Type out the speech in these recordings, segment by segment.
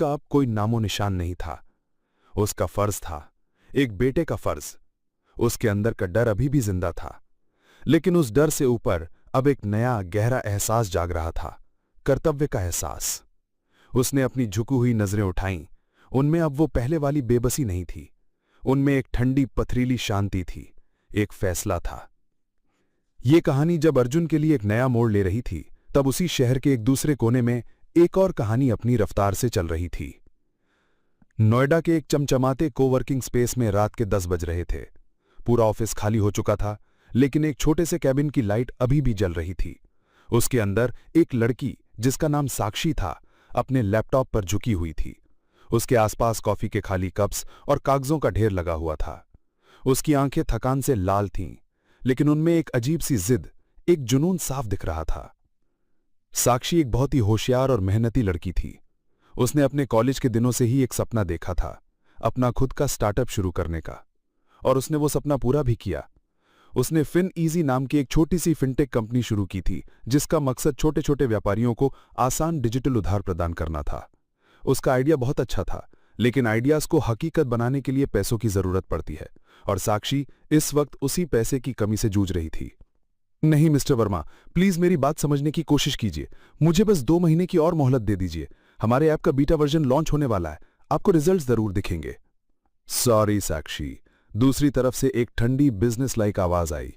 जिसका अब कोई नामो निशान नहीं था। उसका फर्ज था, एक बेटे का फर्ज। उसके अंदर का डर अभी भी जिंदा था, लेकिन उस डर से ऊपर अब एक नया गहरा एहसास जाग रहा था, कर्तव्य का एहसास। उसने अपनी झुकी हुई नजरें उठाईं। उनमें अब वो पहले वाली बेबसी नहीं थी। उनमें एक ठंडी पथरीली शांति थी, एक फैसला था। ये कहानी जब अर्जुन के लिए एक नया मोड़ ले रही थी, तब उसी शहर के एक दूसरे कोने में एक और कहानी अपनी रफ्तार से चल रही थी। नोएडा के एक चमचमाते कोवर्किंग स्पेस में रात के 10 बज रहे थे। पूरा ऑफिस खाली हो चुका था, लेकिन एक छोटे से कैबिन की लाइट अभी भी जल रही थी। उसके अंदर एक लड़की, जिसका नाम साक्षी था, अपने लैपटॉप पर झुकी हुई थी। उसके आसपास कॉफी के खाली कप्स और कागजों का ढेर लगा हुआ था। उसकी आंखें थकान से लाल थीं, लेकिन उनमें एक अजीब सी जिद, एक जुनून साफ दिख रहा था। साक्षी एक बहुत ही होशियार और मेहनती लड़की थी। उसने अपने कॉलेज के दिनों से ही एक सपना देखा था, अपना खुद का स्टार्टअप शुरू करने का, और उसने वो सपना पूरा भी किया। उसने फिन ईजी नाम की एक छोटी सी फिनटेक कंपनी शुरू की थी, जिसका मकसद छोटे छोटे व्यापारियों को आसान डिजिटल उधार प्रदान करना था। उसका आइडिया बहुत अच्छा था, लेकिन आइडियाज को हकीकत बनाने के लिए पैसों की जरूरत पड़ती है, और साक्षी इस वक्त उसी पैसे की कमी से जूझ रही थी। नहीं मिस्टर वर्मा, प्लीज मेरी बात समझने की कोशिश कीजिए। मुझे बस 2 महीने की और मोहलत दे दीजिए। हमारे ऐप का बीटा वर्जन लॉन्च होने वाला है, आपको रिजल्ट्स जरूर दिखेंगे। सॉरी साक्षी, दूसरी तरफ से एक ठंडी बिजनेस लाइक आवाज आई।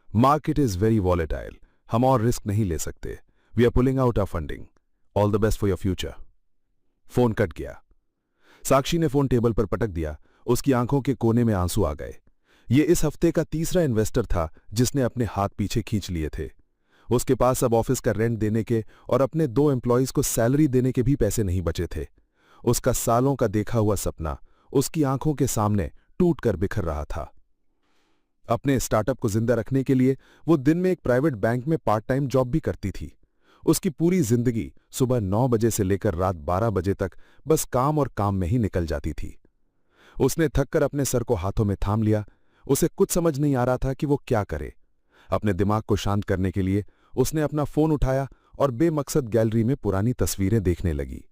मार्केट इज वेरी वॉलेटाइल, हम और रिस्क नहीं ले सकते। We are pulling out our funding. All the best for your future. Phone cut गया। साक्षी ने फोन टेबल पर पटक दिया। उसकी आंखों के कोने में आंसू आ गए। ये इस हफ्ते का तीसरा इन्वेस्टर था जिसने अपने हाथ पीछे खींच लिए थे। उसके पास अब ऑफिस का रेंट देने के और अपने 2 एम्प्लॉयज को सैलरी देने के भी पैसे नहीं बचे थे। उसका सालों का देखा हुआ सपना उसकी आंखों के सामने टूट कर बिखर रहा था। अपने स्टार्टअप को जिंदा रखने के लिए वो दिन में एक प्राइवेट बैंक में पार्ट टाइम जॉब भी करती थी। उसकी पूरी जिंदगी सुबह 9 बजे से लेकर रात 12 बजे तक बस काम और काम में ही निकल जाती थी। उसने थककर अपने सर को हाथों में थाम लिया। उसे कुछ समझ नहीं आ रहा था कि वो क्या करे। अपने दिमाग को शांत करने के लिए उसने अपना फोन उठाया और बेमकसद गैलरी में पुरानी तस्वीरें देखने लगी।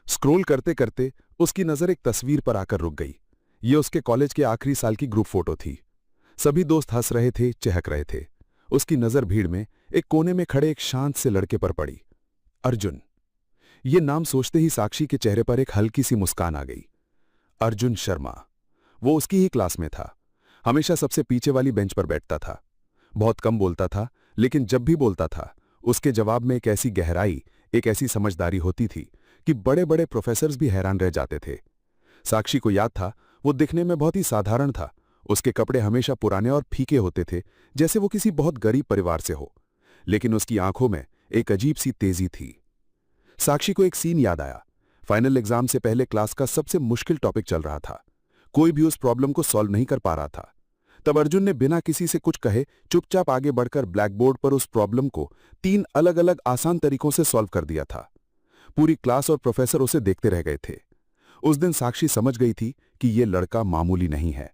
स्क्रॉल करते करते उसकी नजर एक तस्वीर पर आकर रुक गई। ये उसके कॉलेज के आखिरी साल की ग्रुप फोटो थी। सभी दोस्त हंस रहे थे, चहक रहे थे। उसकी नजर भीड़ में एक कोने में खड़े एक शांत से लड़के पर पड़ी। अर्जुन। ये नाम सोचते ही साक्षी के चेहरे पर एक हल्की सी मुस्कान आ गई। अर्जुन शर्मा। वो उसकी ही क्लास में था। हमेशा सबसे पीछे वाली बेंच पर बैठता था। बहुत कम बोलता था, लेकिन जब भी बोलता था उसके जवाब में एक ऐसी गहराई, एक ऐसी समझदारी होती थी कि बड़े बड़े प्रोफेसर्स भी हैरान रह जाते थे। साक्षी को याद था, वो दिखने में बहुत ही साधारण था। उसके कपड़े हमेशा पुराने और फीके होते थे, जैसे वो किसी बहुत गरीब परिवार से हो, लेकिन उसकी आंखों में एक अजीब सी तेजी थी। साक्षी को एक सीन याद आया। फाइनल एग्जाम से पहले क्लास का सबसे मुश्किल टॉपिक चल रहा था। कोई भी उस प्रॉब्लम को सॉल्व नहीं कर पा रहा था। तब अर्जुन ने बिना किसी से कुछ कहे चुपचाप आगे बढ़कर ब्लैकबोर्ड पर उस प्रॉब्लम को 3 अलग अलग आसान तरीकों से सॉल्व कर दिया था। पूरी क्लास और प्रोफेसर उसे देखते रह गए थे। उस दिन साक्षी समझ गई थी कि यह लड़का मामूली नहीं है।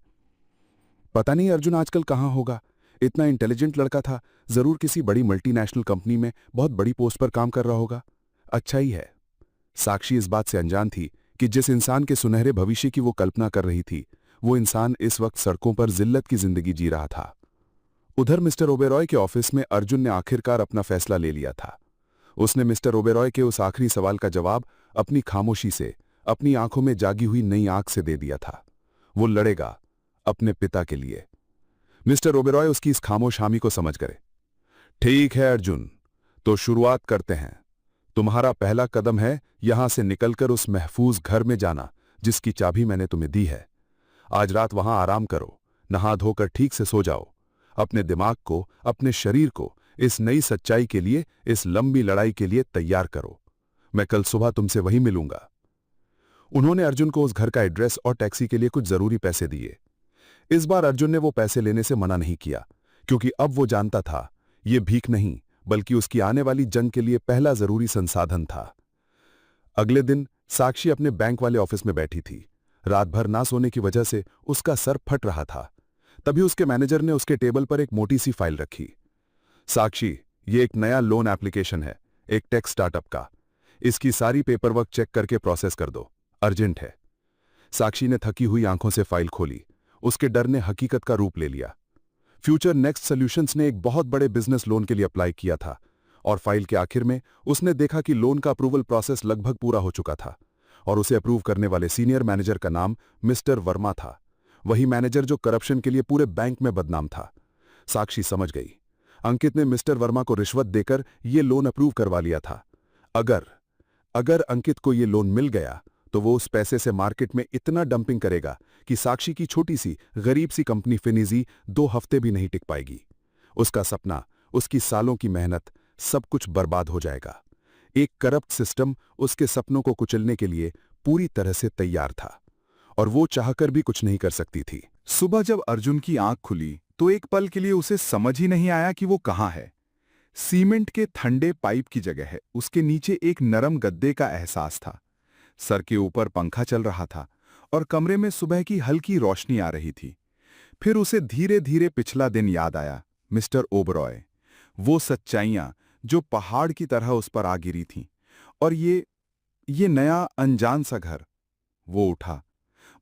पता नहीं अर्जुन आजकल कहां होगा। इतना इंटेलिजेंट लड़का था, जरूर किसी बड़ी मल्टीनेशनल कंपनी में बहुत बड़ी पोस्ट पर काम कर रहा होगा। अच्छा ही है। साक्षी इस बात से अनजान थी कि जिस इंसान के सुनहरे भविष्य की वो कल्पना कर रही थी, वो इंसान इस वक्त सड़कों पर जिल्लत की जिंदगी जी रहा था। उधर मिस्टर ओबेरॉय के ऑफिस में अर्जुन ने आखिरकार अपना फैसला ले लिया था। उसने मिस्टर ओबेरॉय के उस आखिरी सवाल का जवाब अपनी खामोशी से, अपनी आंखों में जागी हुई नई आंख से दे दिया था। वो लड़ेगा अपने पिता के लिए। मिस्टर ओबेरॉय उसकी इस खामोश हामी को समझ गए। ठीक है अर्जुन, तो शुरुआत करते हैं। तुम्हारा पहला कदम है यहां से निकलकर उस महफूज घर में जाना जिसकी चाबी मैंने तुम्हें दी है। आज रात वहां आराम करो, नहा धोकर ठीक से सो जाओ। अपने दिमाग को, अपने शरीर को इस नई सच्चाई के लिए, इस लंबी लड़ाई के लिए तैयार करो। मैं कल सुबह तुमसे वहीं मिलूंगा। उन्होंने अर्जुन को उस घर का एड्रेस और टैक्सी के लिए कुछ जरूरी पैसे दिए। इस बार अर्जुन ने वो पैसे लेने से मना नहीं किया, क्योंकि अब वो जानता था ये भीख नहीं, बल्कि उसकी आने वाली जंग के लिए पहला जरूरी संसाधन था। अगले दिन साक्षी अपने बैंक वाले ऑफिस में बैठी थी। रात भर ना सोने की वजह से उसका सर फट रहा था। तभी उसके मैनेजर ने उसके टेबल पर एक मोटी सी फाइल रखी। साक्षी, ये एक नया लोन एप्लीकेशन है, एक टेक स्टार्टअप का। इसकी सारी पेपरवर्क चेक करके प्रोसेस कर दो, अर्जेंट है। साक्षी ने थकी हुई आंखों से फाइल खोली। उसके डर ने हकीकत का रूप ले लिया। फ्यूचर नेक्स्ट सॉल्यूशंस ने एक बहुत बड़े बिजनेस लोन के लिए अप्लाई किया था और फाइल के आखिर में उसने देखा कि लोन का अप्रूवल प्रोसेस लगभग पूरा हो चुका था और उसे अप्रूव करने वाले सीनियर मैनेजर का नाम मिस्टर वर्मा था, वही मैनेजर जो करप्शन के लिए पूरे बैंक में बदनाम था। साक्षी समझ गई, अंकित ने मिस्टर वर्मा को रिश्वत देकर ये लोन अप्रूव करवा लिया था। अगर अंकित को ये लोन मिल गया तो वो उस पैसे से मार्केट में इतना डंपिंग करेगा कि साक्षी की छोटी सी गरीब सी कंपनी फिनिजी 2 हफ्ते भी नहीं टिक पाएगी। उसका सपना, उसकी सालों की मेहनत, सब कुछ बर्बाद हो जाएगा। एक करप्ट सिस्टम उसके सपनों को कुचलने के लिए पूरी तरह से तैयार था और वो चाहकर भी कुछ नहीं कर सकती थी। सुबह जब अर्जुन की आंख खुली तो एक पल के लिए उसे समझ ही नहीं आया कि वो कहाँ है। सीमेंट के ठंडे पाइप की जगह है उसके नीचे एक नरम गद्दे का एहसास था। सर के ऊपर पंखा चल रहा था और कमरे में सुबह की हल्की रोशनी आ रही थी। फिर उसे धीरे धीरे पिछला दिन याद आया, मिस्टर ओबरॉय, वो सच्चाइयां जो पहाड़ की तरह उस पर आ गिरी थीं, और ये नया अनजान सा घर। वो उठा।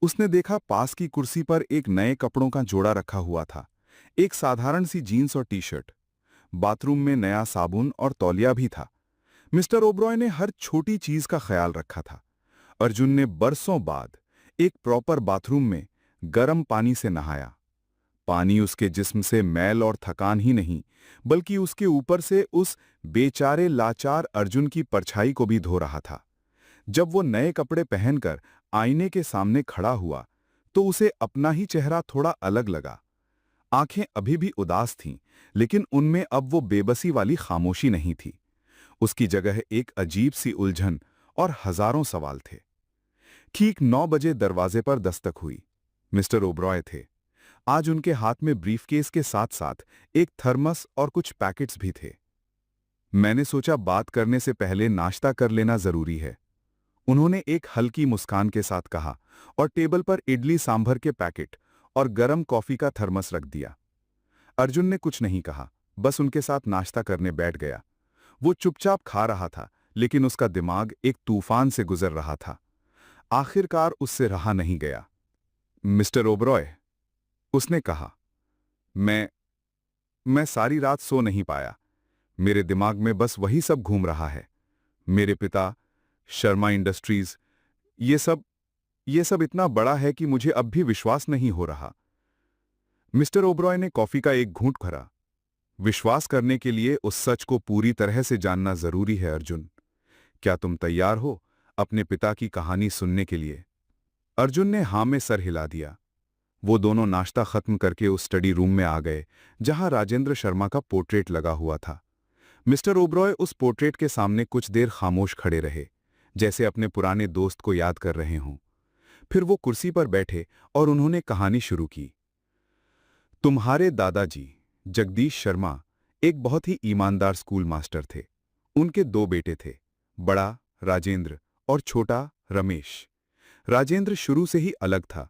उसने देखा पास की कुर्सी पर एक नए कपड़ों का जोड़ा रखा हुआ था, एक साधारण सी जीन्स और टी शर्ट। बाथरूम में नया साबुन और तौलिया भी था। मिस्टर ओबरॉय ने हर छोटी चीज का ख्याल रखा था। अर्जुन ने बरसों बाद एक प्रॉपर बाथरूम में गर्म पानी से नहाया। पानी उसके जिस्म से मैल और थकान ही नहीं, बल्कि उसके ऊपर से उस बेचारे लाचार अर्जुन की परछाई को भी धो रहा था। जब वो नए कपड़े पहनकर आईने के सामने खड़ा हुआ तो उसे अपना ही चेहरा थोड़ा अलग लगा। आंखें अभी भी उदास थीं, लेकिन उनमें अब वो बेबसी वाली खामोशी नहीं थी। उसकी जगह एक अजीब सी उलझन और हजारों सवाल थे। ठीक 9 बजे दरवाजे पर दस्तक हुई। मिस्टर ओबरॉय थे। आज उनके हाथ में ब्रीफकेस के साथ साथ एक थर्मस और कुछ पैकेट्स भी थे। मैंने सोचा बात करने से पहले नाश्ता कर लेना जरूरी है, उन्होंने एक हल्की मुस्कान के साथ कहा और टेबल पर इडली सांभर के पैकेट और गरम कॉफी का थर्मस रख दिया। अर्जुन ने कुछ नहीं कहा, बस उनके साथ नाश्ता करने बैठ गया। वो चुपचाप खा रहा था, लेकिन उसका दिमाग एक तूफान से गुजर रहा था। आखिरकार उससे रहा नहीं गया। मिस्टर ओबरॉय, उसने कहा, मैं सारी रात सो नहीं पाया। मेरे दिमाग में बस वही सब घूम रहा है। मेरे पिता, शर्मा इंडस्ट्रीज, ये सब इतना बड़ा है कि मुझे अब भी विश्वास नहीं हो रहा। मिस्टर ओबरॉय ने कॉफी का एक घूंट भरा। विश्वास करने के लिए उस सच को पूरी तरह से जानना जरूरी है अर्जुन। क्या तुम तैयार हो अपने पिता की कहानी सुनने के लिए? अर्जुन ने हां में सर हिला दिया। वो दोनों नाश्ता खत्म करके उस स्टडी रूम में आ गए, जहां राजेंद्र शर्मा का पोर्ट्रेट लगा हुआ था। मिस्टर ओबरॉय उस पोर्ट्रेट के सामने कुछ देर खामोश खड़े रहे, जैसे अपने पुराने दोस्त को याद कर रहे हों। फिर वो कुर्सी पर बैठे और उन्होंने कहानी शुरू की। तुम्हारे दादाजी जगदीश शर्मा एक बहुत ही ईमानदार स्कूल मास्टर थे। उनके 2 बेटे थे, बड़ा राजेंद्र और छोटा रमेश। राजेंद्र शुरू से ही अलग था।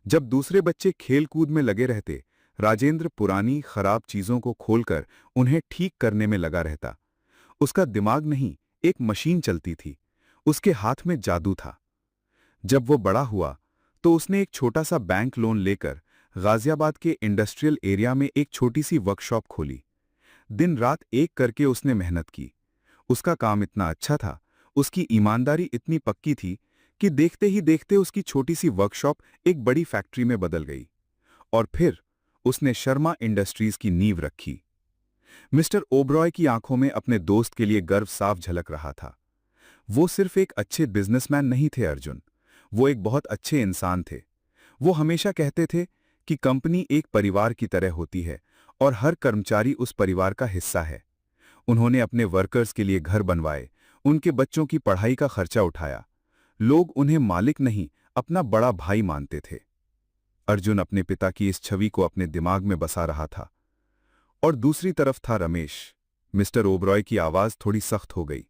जब दूसरे बच्चे खेल कूद में लगे रहते, राजेंद्र पुरानी खराब चीजों को खोलकर उन्हें ठीक करने में लगा रहता। उसका दिमाग नहीं, एक मशीन चलती थी। उसके हाथ में जादू था। जब वो बड़ा हुआ तो उसने एक छोटा सा बैंक लोन लेकर गाजियाबाद के इंडस्ट्रियल एरिया में एक छोटी सी वर्कशॉप खोली। दिन रात एक करके उसने मेहनत की। उसका काम इतना अच्छा था, उसकी ईमानदारी इतनी पक्की थी कि देखते ही देखते उसकी छोटी सी वर्कशॉप एक बड़ी फैक्ट्री में बदल गई। और फिर उसने शर्मा इंडस्ट्रीज की नींव रखी। मिस्टर ओबरॉय की आंखों में अपने दोस्त के लिए गर्व साफ झलक रहा था। वो सिर्फ एक अच्छे बिजनेसमैन नहीं थे अर्जुन, वो एक बहुत अच्छे इंसान थे। वो हमेशा कहते थे कि कंपनी एक परिवार की तरह होती है और हर कर्मचारी उस परिवार का हिस्सा है। उन्होंने अपने वर्कर्स के लिए घर बनवाए, उनके बच्चों की पढ़ाई का खर्चा उठाया। लोग उन्हें मालिक नहीं, अपना बड़ा भाई मानते थे। अर्जुन अपने पिता की इस छवि को अपने दिमाग में बसा रहा था। और दूसरी तरफ था रमेश। मिस्टर ओबरॉय की आवाज थोड़ी सख्त हो गई।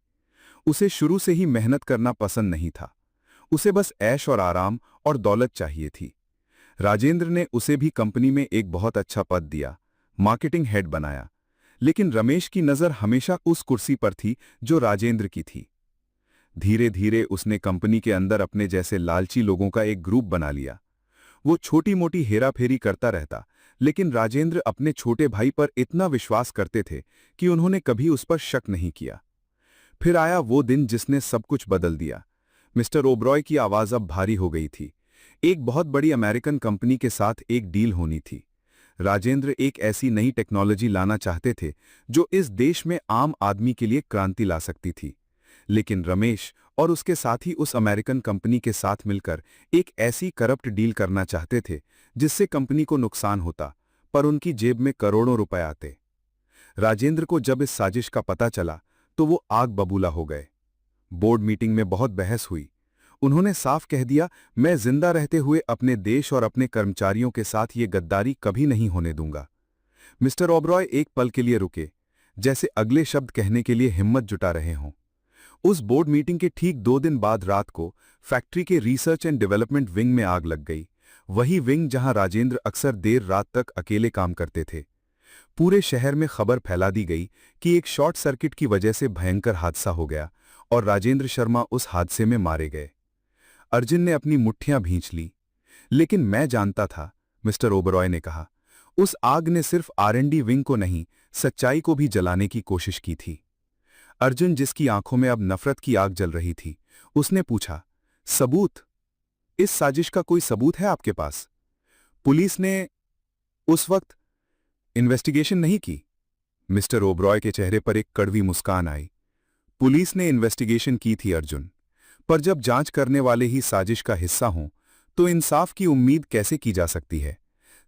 उसे शुरू से ही मेहनत करना पसंद नहीं था। उसे बस ऐश और आराम और दौलत चाहिए थी। राजेंद्र ने उसे भी कंपनी में एक बहुत अच्छा पद दिया, मार्केटिंग हेड बनाया। लेकिन रमेश की नजर हमेशा उस कुर्सी पर थी जो राजेंद्र की थी। धीरे धीरे उसने कंपनी के अंदर अपने जैसे लालची लोगों का एक ग्रुप बना लिया। वो छोटी मोटी हेराफेरी करता रहता, लेकिन राजेंद्र अपने छोटे भाई पर इतना विश्वास करते थे कि उन्होंने कभी उस पर शक नहीं किया। फिर आया वो दिन जिसने सब कुछ बदल दिया। मिस्टर ओबरॉय की आवाज अब भारी हो गई थी। एक बहुत बड़ी अमेरिकन कंपनी के साथ एक डील होनी थी। राजेंद्र एक ऐसी नई टेक्नोलॉजी लाना चाहते थे जो इस देश में आम आदमी के लिए क्रांति ला सकती थी। लेकिन रमेश और उसके साथी उस अमेरिकन कंपनी के साथ मिलकर एक ऐसी करप्ट डील करना चाहते थे जिससे कंपनी को नुकसान होता, पर उनकी जेब में करोड़ों रुपए आते। राजेंद्र को जब इस साजिश का पता चला तो वो आग बबूला हो गए। बोर्ड मीटिंग में बहुत बहस हुई। उन्होंने साफ कह दिया, मैं जिंदा रहते हुए अपने देश और अपने कर्मचारियों के साथ ये गद्दारी कभी नहीं होने दूंगा। मिस्टर ओबरॉय एक पल के लिए रुके, जैसे अगले शब्द कहने के लिए हिम्मत जुटा रहे हों। उस बोर्ड मीटिंग के ठीक 2 दिन बाद रात को फैक्ट्री के रिसर्च एंड डेवलपमेंट विंग में आग लग गई। वही विंग जहां राजेंद्र अक्सर देर रात तक अकेले काम करते थे। पूरे शहर में खबर फैला दी गई कि एक शॉर्ट सर्किट की वजह से भयंकर हादसा हो गया और राजेंद्र शर्मा उस हादसे में मारे गए। अर्जुन ने अपनी मुट्ठियां भींच ली। लेकिन मैं जानता था, मिस्टर ओबरॉय ने कहा, उस आग ने सिर्फ R&D विंग को नहीं, सच्चाई को भी जलाने की कोशिश की थी। अर्जुन, जिसकी आंखों में अब नफरत की आग जल रही थी, उसने पूछा, सबूत? इस साजिश का कोई सबूत है आपके पास? पुलिस ने उस वक्त इन्वेस्टिगेशन नहीं की? मिस्टर ओबरॉय के चेहरे पर एक कड़वी मुस्कान आई। पुलिस ने इन्वेस्टिगेशन की थी अर्जुन, पर जब जांच करने वाले ही साजिश का हिस्सा हों तो इंसाफ की उम्मीद कैसे की जा सकती है?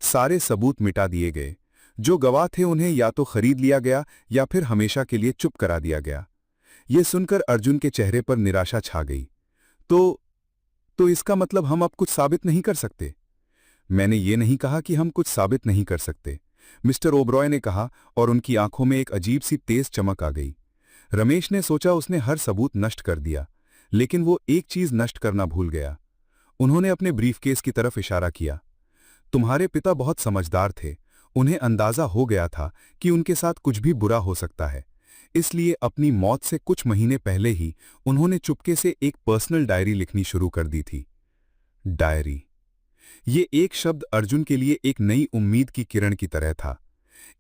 सारे सबूत मिटा दिए गए। जो गवाह थे उन्हें या तो खरीद लिया गया या फिर हमेशा के लिए चुप करा दिया गया। यह सुनकर अर्जुन के चेहरे पर निराशा छा गई। तो इसका मतलब हम अब कुछ साबित नहीं कर सकते? मैंने ये नहीं कहा कि हम कुछ साबित नहीं कर सकते, मिस्टर ओबरॉय ने कहा, और उनकी आंखों में एक अजीब सी तेज चमक आ गई। रमेश ने सोचा उसने हर सबूत नष्ट कर दिया, लेकिन वो एक चीज नष्ट करना भूल गया। उन्होंने अपने ब्रीफकेस की तरफ इशारा किया। तुम्हारे पिता बहुत समझदार थे। उन्हें अंदाजा हो गया था कि उनके साथ कुछ भी बुरा हो सकता है, इसलिए अपनी मौत से कुछ महीने पहले ही उन्होंने चुपके से एक पर्सनल डायरी लिखनी शुरू कर दी थी। डायरी, ये एक शब्द अर्जुन के लिए एक नई उम्मीद की किरण की तरह था।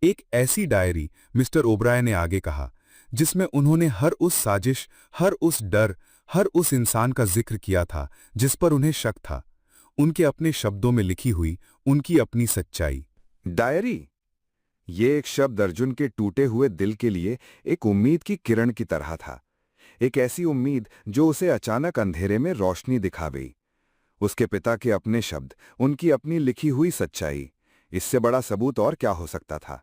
एक ऐसी डायरी, मिस्टर ओबराय ने आगे कहा, जिसमें उन्होंने हर उस साजिश, हर उस डर, हर उस इंसान का जिक्र किया था जिस पर उन्हें शक था। उनके अपने शब्दों में लिखी हुई उनकी अपनी सच्चाई। डायरी, ये एक शब्द अर्जुन के टूटे हुए दिल के लिए एक उम्मीद की किरण की तरह था। एक ऐसी उम्मीद जो उसे अचानक अंधेरे में रोशनी दिखा गई। उसके पिता के अपने शब्द, उनकी अपनी लिखी हुई सच्चाई, इससे बड़ा सबूत और क्या हो सकता था?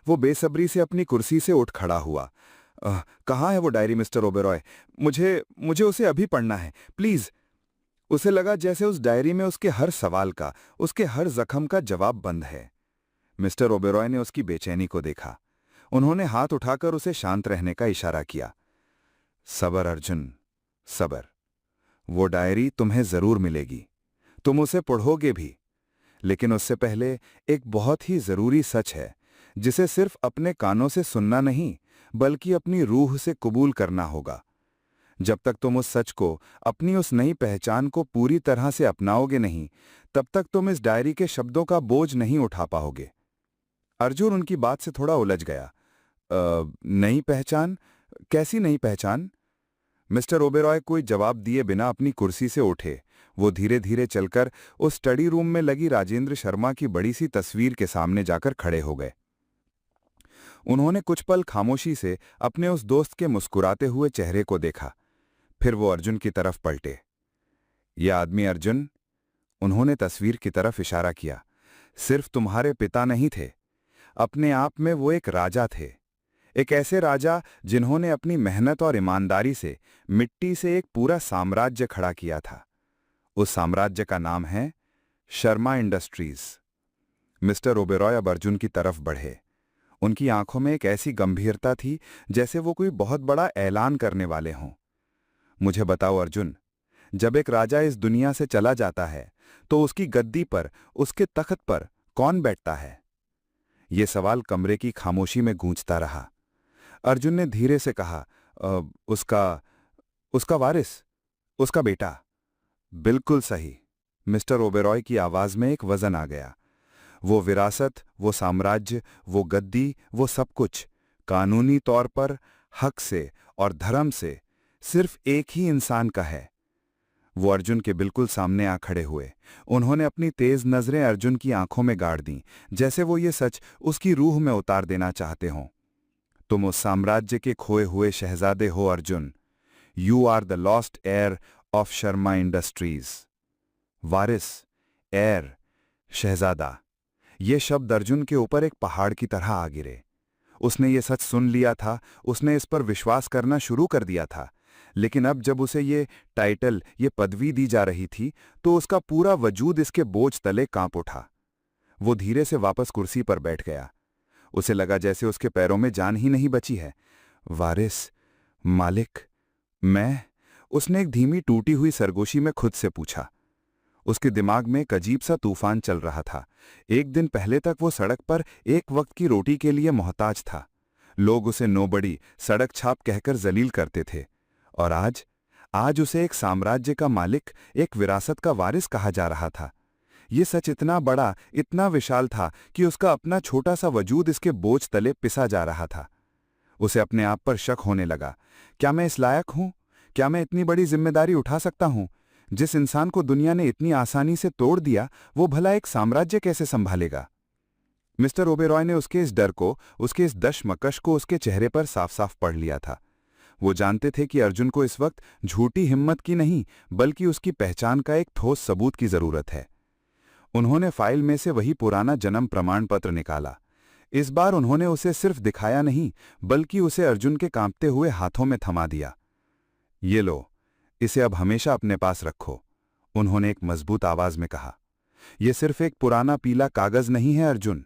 वो बेसब्री से अपनी कुर्सी से उठ खड़ा हुआ। कहाँ है वो डायरी मिस्टर ओबेरॉय? मुझे उसे अभी पढ़ना है, प्लीज। उसे लगा जैसे उस डायरी में उसके हर सवाल का, उसके हर जख्म का जवाब बंद है। मिस्टर ओबेरॉय ने उसकी बेचैनी को देखा। उन्होंने हाथ उठाकर उसे शांत रहने का इशारा किया। सबर अर्जुन, सबर। वो डायरी तुम्हें जरूर मिलेगी, तुम उसे पढ़ोगे भी, लेकिन उससे पहले एक बहुत ही जरूरी सच है जिसे सिर्फ अपने कानों से सुनना नहीं, बल्कि अपनी रूह से कबूल करना होगा। जब तक तुम उस सच को, अपनी उस नई पहचान को पूरी तरह से अपनाओगे नहीं, तब तक तुम इस डायरी के शब्दों का बोझ नहीं उठा पाओगे। अर्जुन उनकी बात से थोड़ा उलझ गया। नई पहचान? कैसी नई पहचान? मिस्टर ओबेरॉय कोई जवाब दिए बिना अपनी कुर्सी से उठे। वो धीरे धीरे चलकर उस स्टडी रूम में लगी राजेंद्र शर्मा की बड़ी सी तस्वीर के सामने जाकर खड़े हो गए। उन्होंने कुछ पल खामोशी से अपने उस दोस्त के मुस्कुराते हुए चेहरे को देखा, फिर वो अर्जुन की तरफ पलटे। यह आदमी अर्जुन, उन्होंने तस्वीर की तरफ इशारा किया, सिर्फ तुम्हारे पिता नहीं थे, अपने आप में वो एक राजा थे। एक ऐसे राजा जिन्होंने अपनी मेहनत और ईमानदारी से मिट्टी से एक पूरा साम्राज्य खड़ा किया था। उस साम्राज्य का नाम है शर्मा इंडस्ट्रीज। मिस्टर ओबेरॉय अब अर्जुन की तरफ बढ़े। उनकी आंखों में एक ऐसी गंभीरता थी जैसे वो कोई बहुत बड़ा ऐलान करने वाले हों। मुझे बताओ अर्जुन, जब एक राजा इस दुनिया से चला जाता है तो उसकी गद्दी पर, उसके तख्त पर कौन बैठता है? ये सवाल कमरे की खामोशी में गूंजता रहा। अर्जुन ने धीरे से कहा, उसका वारिस, उसका बेटा। बिल्कुल सही। मिस्टर ओबेरॉय की आवाज में एक वजन आ गया। वो विरासत, वो साम्राज्य, वो गद्दी, वो सब कुछ कानूनी तौर पर हक से और धर्म से सिर्फ एक ही इंसान का है। वो अर्जुन के बिल्कुल सामने आ खड़े हुए। उन्होंने अपनी तेज नजरें अर्जुन की आंखों में गाड़ दीं, जैसे वो ये सच उसकी रूह में उतार देना चाहते हों। तुम उस साम्राज्य के खोए हुए शहजादे हो Arjun. You are the lost heir of Sharma industries. वारिस, एयर, शहजादा, ये शब्द अर्जुन के ऊपर एक पहाड़ की तरह आ गिरे। उसने ये सच सुन लिया था, उसने इस पर विश्वास करना शुरू कर दिया था, लेकिन अब जब उसे ये टाइटल, ये पदवी दी जा रही थी, तो उसका पूरा वजूद इसके बोझ तले कांप उठा। वो धीरे से वापस कुर्सी पर बैठ गया। उसे लगा जैसे उसके पैरों में जान ही नहीं बची है। वारिस, मालिक, मैं? उसने एक धीमी टूटी हुई सरगोशी में खुद से पूछा। उसके दिमाग में एक अजीब सा तूफान चल रहा था। एक दिन पहले तक वो सड़क पर एक वक्त की रोटी के लिए मोहताज था। लोग उसे नोबड़ी, सड़क छाप कहकर जलील करते थे। और आज उसे एक साम्राज्य का मालिक, एक विरासत का वारिस कहा जा रहा था। ये सच इतना बड़ा, इतना विशाल था कि उसका अपना छोटा सा वजूद इसके बोझ तले पिसा जा रहा था। उसे अपने आप पर शक होने लगा। क्या मैं इस लायक हूं? क्या मैं इतनी बड़ी जिम्मेदारी उठा सकता हूं? जिस इंसान को दुनिया ने इतनी आसानी से तोड़ दिया, वो भला एक साम्राज्य कैसे संभालेगा? मिस्टर ओबेरॉय ने उसके इस डर को, उसके इस दशमकश को उसके चेहरे पर साफ साफ पढ़ लिया था। वो जानते थे कि अर्जुन को इस वक्त झूठी हिम्मत की नहीं, बल्कि उसकी पहचान का एक ठोस सबूत की जरूरत है। उन्होंने फाइल में से वही पुराना जन्म प्रमाण पत्र निकाला। इस बार उन्होंने उसे सिर्फ दिखाया नहीं, बल्कि उसे अर्जुन के कांपते हुए हाथों में थमा दिया। ये लो, इसे अब हमेशा अपने पास रखो, उन्होंने एक मजबूत आवाज में कहा। यह सिर्फ एक पुराना पीला कागज नहीं है अर्जुन,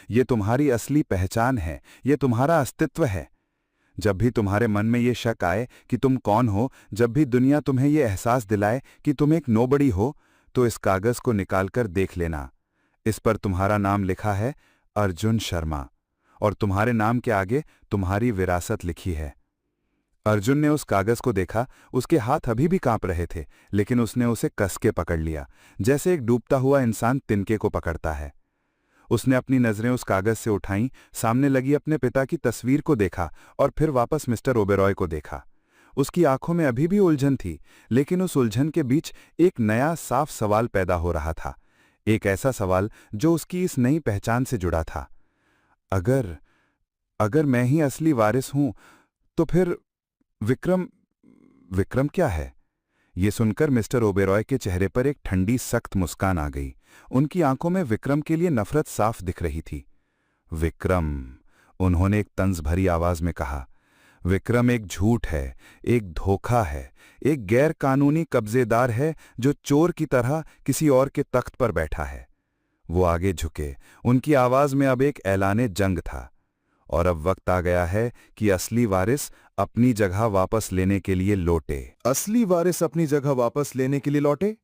ये तुम्हारी असली पहचान है, ये तुम्हारा अस्तित्व है। जब भी तुम्हारे मन में ये शक आए कि तुम कौन हो, जब भी दुनिया तुम्हें ये एहसास दिलाए कि तुम एक नोबड़ी हो, तो इस कागज को निकालकर देख लेना। इस पर तुम्हारा नाम लिखा है अर्जुन शर्मा, और तुम्हारे नाम के आगे तुम्हारी विरासत लिखी है। अर्जुन ने उस कागज को देखा। उसके हाथ अभी भी कांप रहे थे, लेकिन उसने उसे कस के पकड़ लिया, जैसे एक डूबता हुआ इंसान तिनके को पकड़ता है। उसने अपनी नजरें उस कागज से उठाईं, सामने लगी अपने पिता की तस्वीर को देखा और फिर वापस मिस्टर ओबेरॉय को देखा। उसकी आंखों में अभी भी उलझन थी, लेकिन उस उलझन के बीच एक नया साफ सवाल पैदा हो रहा था। एक ऐसा सवाल जो उसकी इस नई पहचान से जुड़ा था। अगर मैं ही असली वारिस हूं, तो फिर विक्रम क्या है? ये सुनकर मिस्टर ओबेरॉय के चेहरे पर एक ठंडी सख्त मुस्कान आ गई। उनकी आंखों में विक्रम के लिए नफरत साफ दिख रही थी। विक्रम, उन्होंने एक तंज भरी आवाज में कहा। विक्रम एक झूठ है, एक धोखा है, एक गैर कानूनी कब्जेदार है जो चोर की तरह किसी और के तख्त पर बैठा है। वो आगे झुके। उनकी आवाज में अब एक ऐलाने जंग था। और अब वक्त आ गया है कि असली वारिस अपनी जगह वापस लेने के लिए लौटे। असली वारिस अपनी जगह वापस लेने के लिए लौटे?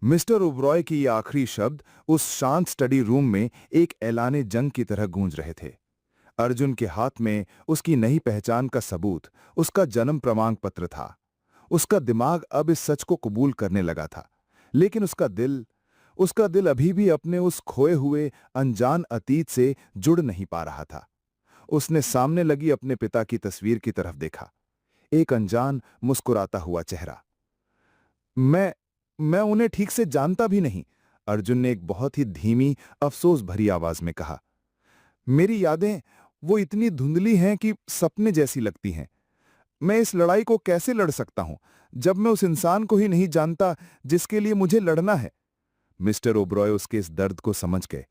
मिस्टर ओबेरॉय की ये आखिरी शब्द उस शांत स्टडी रूम में एक ऐलाने जंग की तरह गूंज रहे थे। अर्जुन के हाथ में उसकी नई पहचान का सबूत, उसका जन्म प्रमाण पत्र था। उसका दिमाग अब इस सच को कबूल करने लगा था, लेकिन उसका दिल अभी भी अपने उस खोए हुए अनजान अतीत से जुड़ नहीं पा रहा था। उसने सामने लगी अपने पिता की तस्वीर की तरफ देखा। एक अनजान मुस्कुराता हुआ चेहरा। मैं उन्हें ठीक से जानता भी नहीं, अर्जुन ने एक बहुत ही धीमी, अफसोस भरी आवाज में कहा। मेरी यादें वो इतनी धुंधली हैं कि सपने जैसी लगती हैं। मैं इस लड़ाई को कैसे लड़ सकता हूं जब मैं उस इंसान को ही नहीं जानता जिसके लिए मुझे लड़ना है? मिस्टर ओबेरॉय उसके इस दर्द को समझ गए।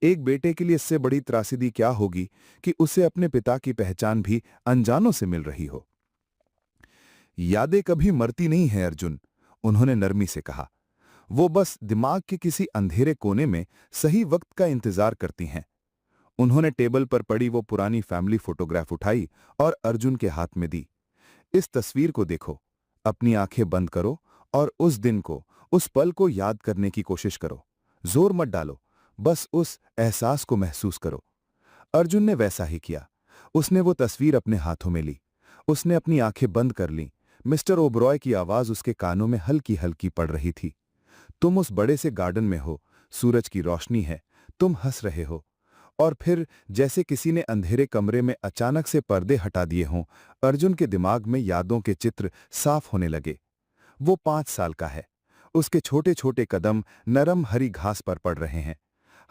एक बेटे के लिए इससे बड़ी त्रासदी क्या होगी कि उसे अपने पिता की पहचान भी अनजानों से मिल रही हो। यादें कभी मरती नहीं हैं अर्जुन, उन्होंने नरमी से कहा। वो बस दिमाग के किसी अंधेरे कोने में सही वक्त का इंतजार करती हैं। उन्होंने टेबल पर पड़ी वो पुरानी फैमिली फोटोग्राफ उठाई और अर्जुन के हाथ में दी। इस तस्वीर को देखो, अपनी आंखें बंद करो और उस दिन को, उस पल को याद करने की कोशिश करो। जोर मत डालो, बस उस एहसास को महसूस करो। अर्जुन ने वैसा ही किया। उसने वो तस्वीर अपने हाथों में ली। उसने अपनी आंखें बंद कर लीं, मिस्टर ओबरॉय की आवाज उसके कानों में हल्की हल्की पड़ रही थी। तुम उस बड़े से गार्डन में हो, सूरज की रोशनी है, तुम हंस रहे हो। और फिर जैसे किसी ने अंधेरे कमरे में अचानक से पर्दे हटा दिए हों, अर्जुन के दिमाग में यादों के चित्र साफ होने लगे। वो 5 साल का है। उसके छोटे छोटे कदम नरम हरी घास पर पड़ रहे हैं।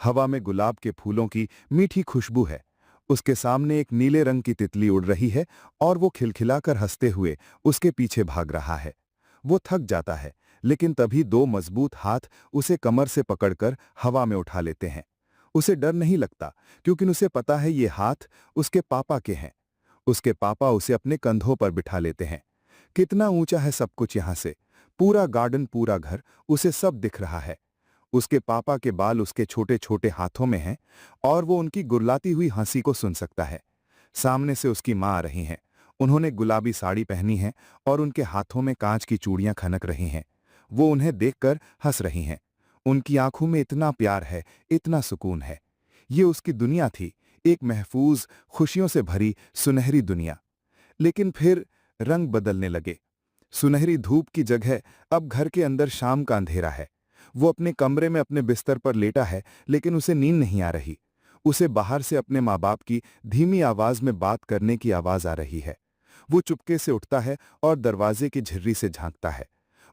हवा में गुलाब के फूलों की मीठी खुशबू है। उसके सामने एक नीले रंग की तितली उड़ रही है और वो खिलखिलाकर हंसते हुए उसके पीछे भाग रहा है। वो थक जाता है, लेकिन तभी 2 मजबूत हाथ उसे कमर से पकड़कर हवा में उठा लेते हैं। उसे डर नहीं लगता, क्योंकि उसे पता है ये हाथ उसके पापा के हैं। उसके पापा उसे अपने कंधों पर बिठा लेते हैं। कितना ऊंचा है सब कुछ यहां से, पूरा गार्डन, पूरा घर, उसे सब दिख रहा है। उसके पापा के बाल उसके छोटे छोटे हाथों में हैं और वो उनकी गुर्राती हुई हंसी को सुन सकता है। सामने से उसकी माँ आ रही हैं। उन्होंने गुलाबी साड़ी पहनी है और उनके हाथों में कांच की चूड़ियां खनक रही हैं। वो उन्हें देखकर हंस रही हैं। उनकी आंखों में इतना प्यार है, इतना सुकून है। ये उसकी दुनिया थी, एक महफूज, खुशियों से भरी सुनहरी दुनिया। लेकिन फिर रंग बदलने लगे। सुनहरी धूप की जगह अब घर के अंदर शाम का अंधेरा है। वो अपने कमरे में अपने बिस्तर पर लेटा है, लेकिन उसे नींद नहीं आ रही। उसे बाहर से अपने माँ बाप की धीमी आवाज में बात करने की आवाज आ रही है। वो चुपके से उठता है और दरवाजे की झिर्री से झांकता है।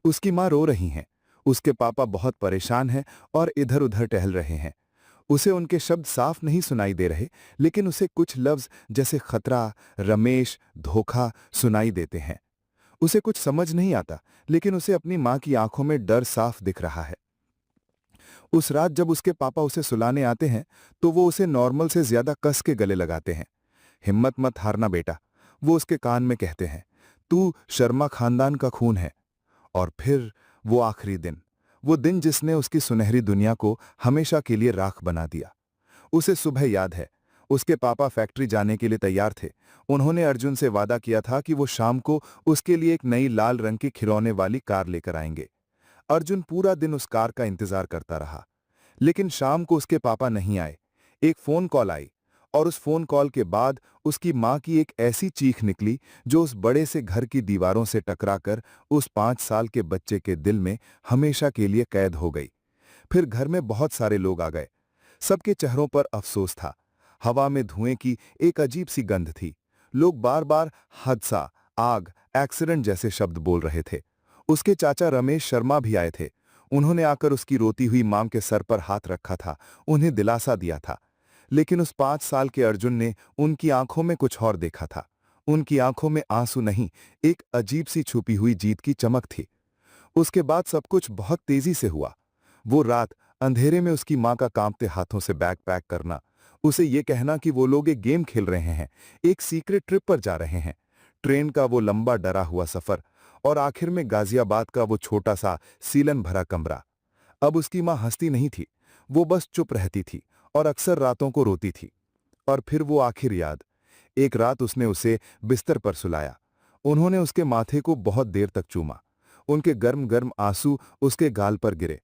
उसकी माँ रो रही हैं। उसके पापा बहुत परेशान हैं और इधर उधर टहल रहे हैं। उसे उनके शब्द साफ नहीं सुनाई दे रहे, लेकिन उसे कुछ लफ्ज जैसे खतरा, रमेश, धोखा सुनाई देते हैं। उसे कुछ समझ नहीं आता, लेकिन उसे अपनी माँ की आंखों में डर साफ दिख रहा है। उस रात जब उसके पापा उसे सुलाने आते हैं, तो वो उसे नॉर्मल से ज्यादा कस के गले लगाते हैं। हिम्मत मत हारना बेटा, वो उसके कान में कहते हैं। तू शर्मा खानदान का खून है। और फिर वो आखिरी दिन, वो दिन जिसने उसकी सुनहरी दुनिया को हमेशा के लिए राख बना दिया। उसे सुबह याद है, उसके पापा फैक्ट्री जाने के लिए तैयार थे। उन्होंने अर्जुन से वादा किया था कि वो शाम को उसके लिए एक नई लाल रंग की खिलौने वाली कार लेकर आएंगे। अर्जुन पूरा दिन उस कार का इंतजार करता रहा, लेकिन शाम को उसके पापा नहीं आए। एक फोन कॉल आई, और उस फोन कॉल के बाद उसकी माँ की एक ऐसी चीख निकली जो उस बड़े से घर की दीवारों से टकराकर उस 5 साल के बच्चे के दिल में हमेशा के लिए कैद हो गई। फिर घर में बहुत सारे लोग आ गए। सबके चेहरों पर अफसोस था। हवा में धुएं की एक अजीब सी गंध थी। लोग बार बार हादसा, आग, एक्सीडेंट जैसे शब्द बोल रहे थे। उसके चाचा रमेश शर्मा भी आए थे। उन्होंने आकर उसकी रोती हुई मां के सर पर हाथ रखा था, उन्हें दिलासा दिया था। लेकिन उस 5 साल के अर्जुन ने उनकी आंखों में कुछ और देखा था। उनकी आंखों में आंसू नहीं, एक अजीब सी छुपी हुई जीत की चमक थी। उसके बाद सब कुछ बहुत तेजी से हुआ। वो रात अंधेरे में उसकी मां का कांपते हाथों से बैग पैक करना, उसे ये कहना कि वो लोग एक गेम खेल रहे हैं, एक सीक्रेट ट्रिप पर जा रहे हैं, ट्रेन का वो लंबा डरा हुआ सफर, और आखिर में गाजियाबाद का वो छोटा सा सीलन भरा कमरा। अब उसकी मां हंसती नहीं थी, वो बस चुप रहती थी और अक्सर रातों को रोती थी। और फिर वो आखिर याद, एक रात उसने उसे बिस्तर पर सुलाया। उन्होंने उसके माथे को बहुत देर तक चूमा। उनके गर्म गर्म आंसू उसके गाल पर गिरे।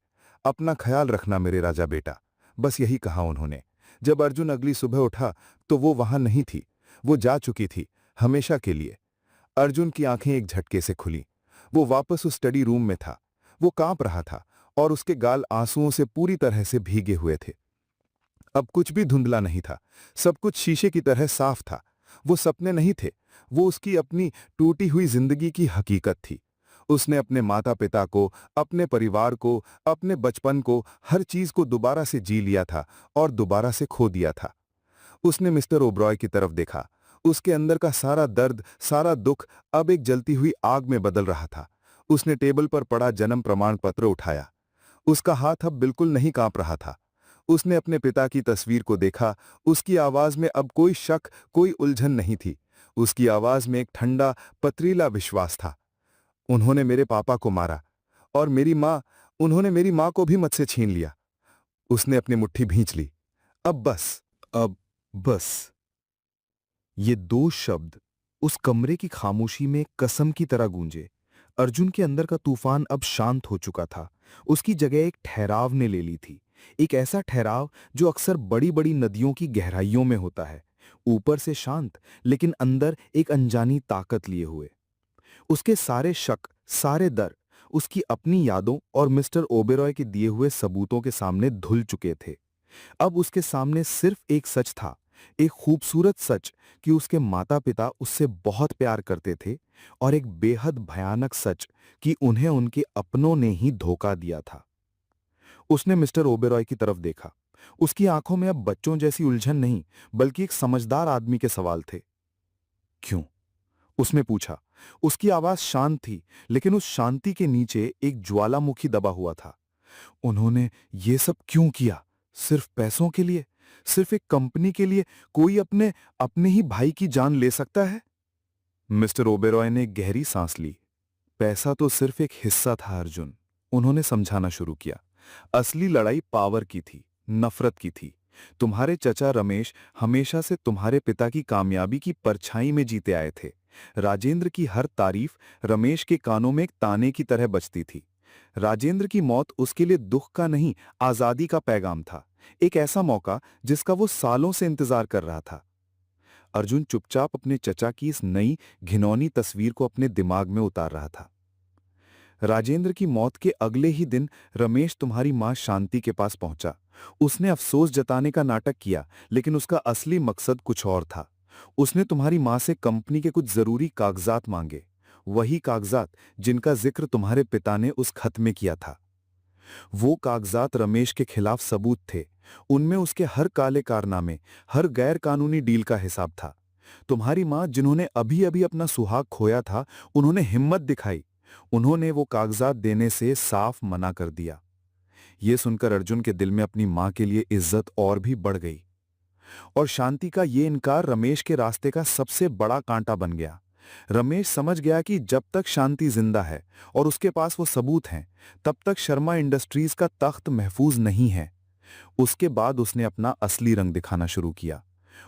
अपना ख्याल रखना मेरे राजा बेटा, बस यही कहा उन्होंने। जब अर्जुन अगली सुबह उठा तो वो वहां नहीं थी, वो जा चुकी थी, हमेशा के लिए। अर्जुन की आंखें एक झटके से खुली। वो वापस उस स्टडी रूम में था। वो कांप रहा था और उसके गाल आंसुओं से पूरी तरह से भीगे हुए थे। अब कुछ भी धुंधला नहीं था, सब कुछ शीशे की तरह साफ था। वो सपने नहीं थे, वो उसकी अपनी टूटी हुई जिंदगी की हकीकत थी। उसने अपने माता पिता को, अपने परिवार को, अपने बचपन को, हर चीज को दोबारा से जी लिया था और दोबारा से खो दिया था। उसने मिस्टर ओबरॉय की तरफ देखा। उसके अंदर का सारा दर्द, सारा दुख अब एक जलती हुई आग में बदल रहा था। उसने टेबल पर पड़ा जन्म प्रमाण पत्र उठाया। उसका हाथ अब बिल्कुल नहीं कांप रहा था। उसने अपने पिता की तस्वीर को देखा। उसकी आवाज में अब कोई शक, कोई उलझन नहीं थी। उसकी आवाज में एक ठंडा, पथरीला विश्वास था। उन्होंने मेरे पापा को मारा, और मेरी माँ, उन्होंने मेरी माँ को भी मुझसे छीन लिया। उसने अपनी मुट्ठी भींच ली। अब बस, अब बस। ये 2 शब्द उस कमरे की खामोशी में कसम की तरह गूंजे। अर्जुन के अंदर का तूफान अब शांत हो चुका था। उसकी जगह एक ठहराव ने ले ली थी। एक ऐसा ठहराव जो अक्सर बड़ी बड़ी नदियों की गहराइयों में होता है, ऊपर से शांत, लेकिन अंदर एक अनजानी ताकत लिए हुए। उसके सारे शक, सारे डर, उसकी अपनी यादों और मिस्टर ओबेरॉय के दिए हुए सबूतों के सामने धुल चुके थे। अब उसके सामने सिर्फ एक सच था, एक खूबसूरत सच कि उसके माता-पिता उससे बहुत प्यार करते थे, और एक बेहद भयानक सच कि उन्हें उनके अपनों ने ही धोखा दिया था। उसने मिस्टर ओबेरॉय की तरफ देखा। उसकी आंखों में अब बच्चों जैसी उलझन नहीं, बल्कि एक समझदार आदमी के सवाल थे। क्यों? उसने पूछा। उसकी आवाज शांत थी, लेकिन उस शांति के नीचे एक ज्वालामुखी दबा हुआ था। उन्होंने ये सब क्यों किया? सिर्फ पैसों के लिए? सिर्फ एक कंपनी के लिए? कोई अपने अपने ही भाई की जान ले सकता है? मिस्टर ओबेरॉय ने गहरी सांस ली। पैसा तो सिर्फ एक हिस्सा था अर्जुन, उन्होंने समझाना शुरू किया। असली लड़ाई पावर की थी, नफरत की थी। तुम्हारे चचा रमेश हमेशा से तुम्हारे पिता की कामयाबी की परछाई में जीते आए थे। राजेंद्र की हर तारीफ रमेश के कानों में एक ताने की तरह बजती थी। राजेंद्र की मौत उसके लिए दुख का नहीं, आजादी का पैगाम था। एक ऐसा मौका जिसका वो सालों से इंतजार कर रहा था। अर्जुन चुपचाप अपने चचा की इस नई घिनौनी तस्वीर को अपने दिमाग में उतार रहा था। राजेंद्र की मौत के अगले ही दिन रमेश तुम्हारी मां शांति के पास पहुंचा। उसने अफसोस जताने का नाटक किया, लेकिन उसका असली मकसद कुछ और था। उसने तुम्हारी मां से कंपनी के कुछ जरूरी कागजात मांगे, वही कागजात जिनका जिक्र तुम्हारे पिता ने उस खत में किया था। वो कागजात रमेश के खिलाफ सबूत थे। उनमें उसके हर काले कारनामे, हर गैर कानूनी डील का हिसाब था। तुम्हारी मां, जिन्होंने अभी अभी अपना सुहाग खोया था, उन्होंने हिम्मत दिखाई। उन्होंने वो कागजात देने से साफ मना कर दिया। ये सुनकर अर्जुन के दिल में अपनी मां के लिए इज्जत और भी बढ़ गई, और शांति का ये इनकार रमेश के रास्ते का सबसे बड़ा कांटा बन गया। रमेश समझ गया कि जब तक शांति जिंदा है और उसके पास वो सबूत हैं, तब तक शर्मा इंडस्ट्रीज का तख्त महफूज नहीं है। उसके बाद उसने अपना असली रंग दिखाना शुरू किया।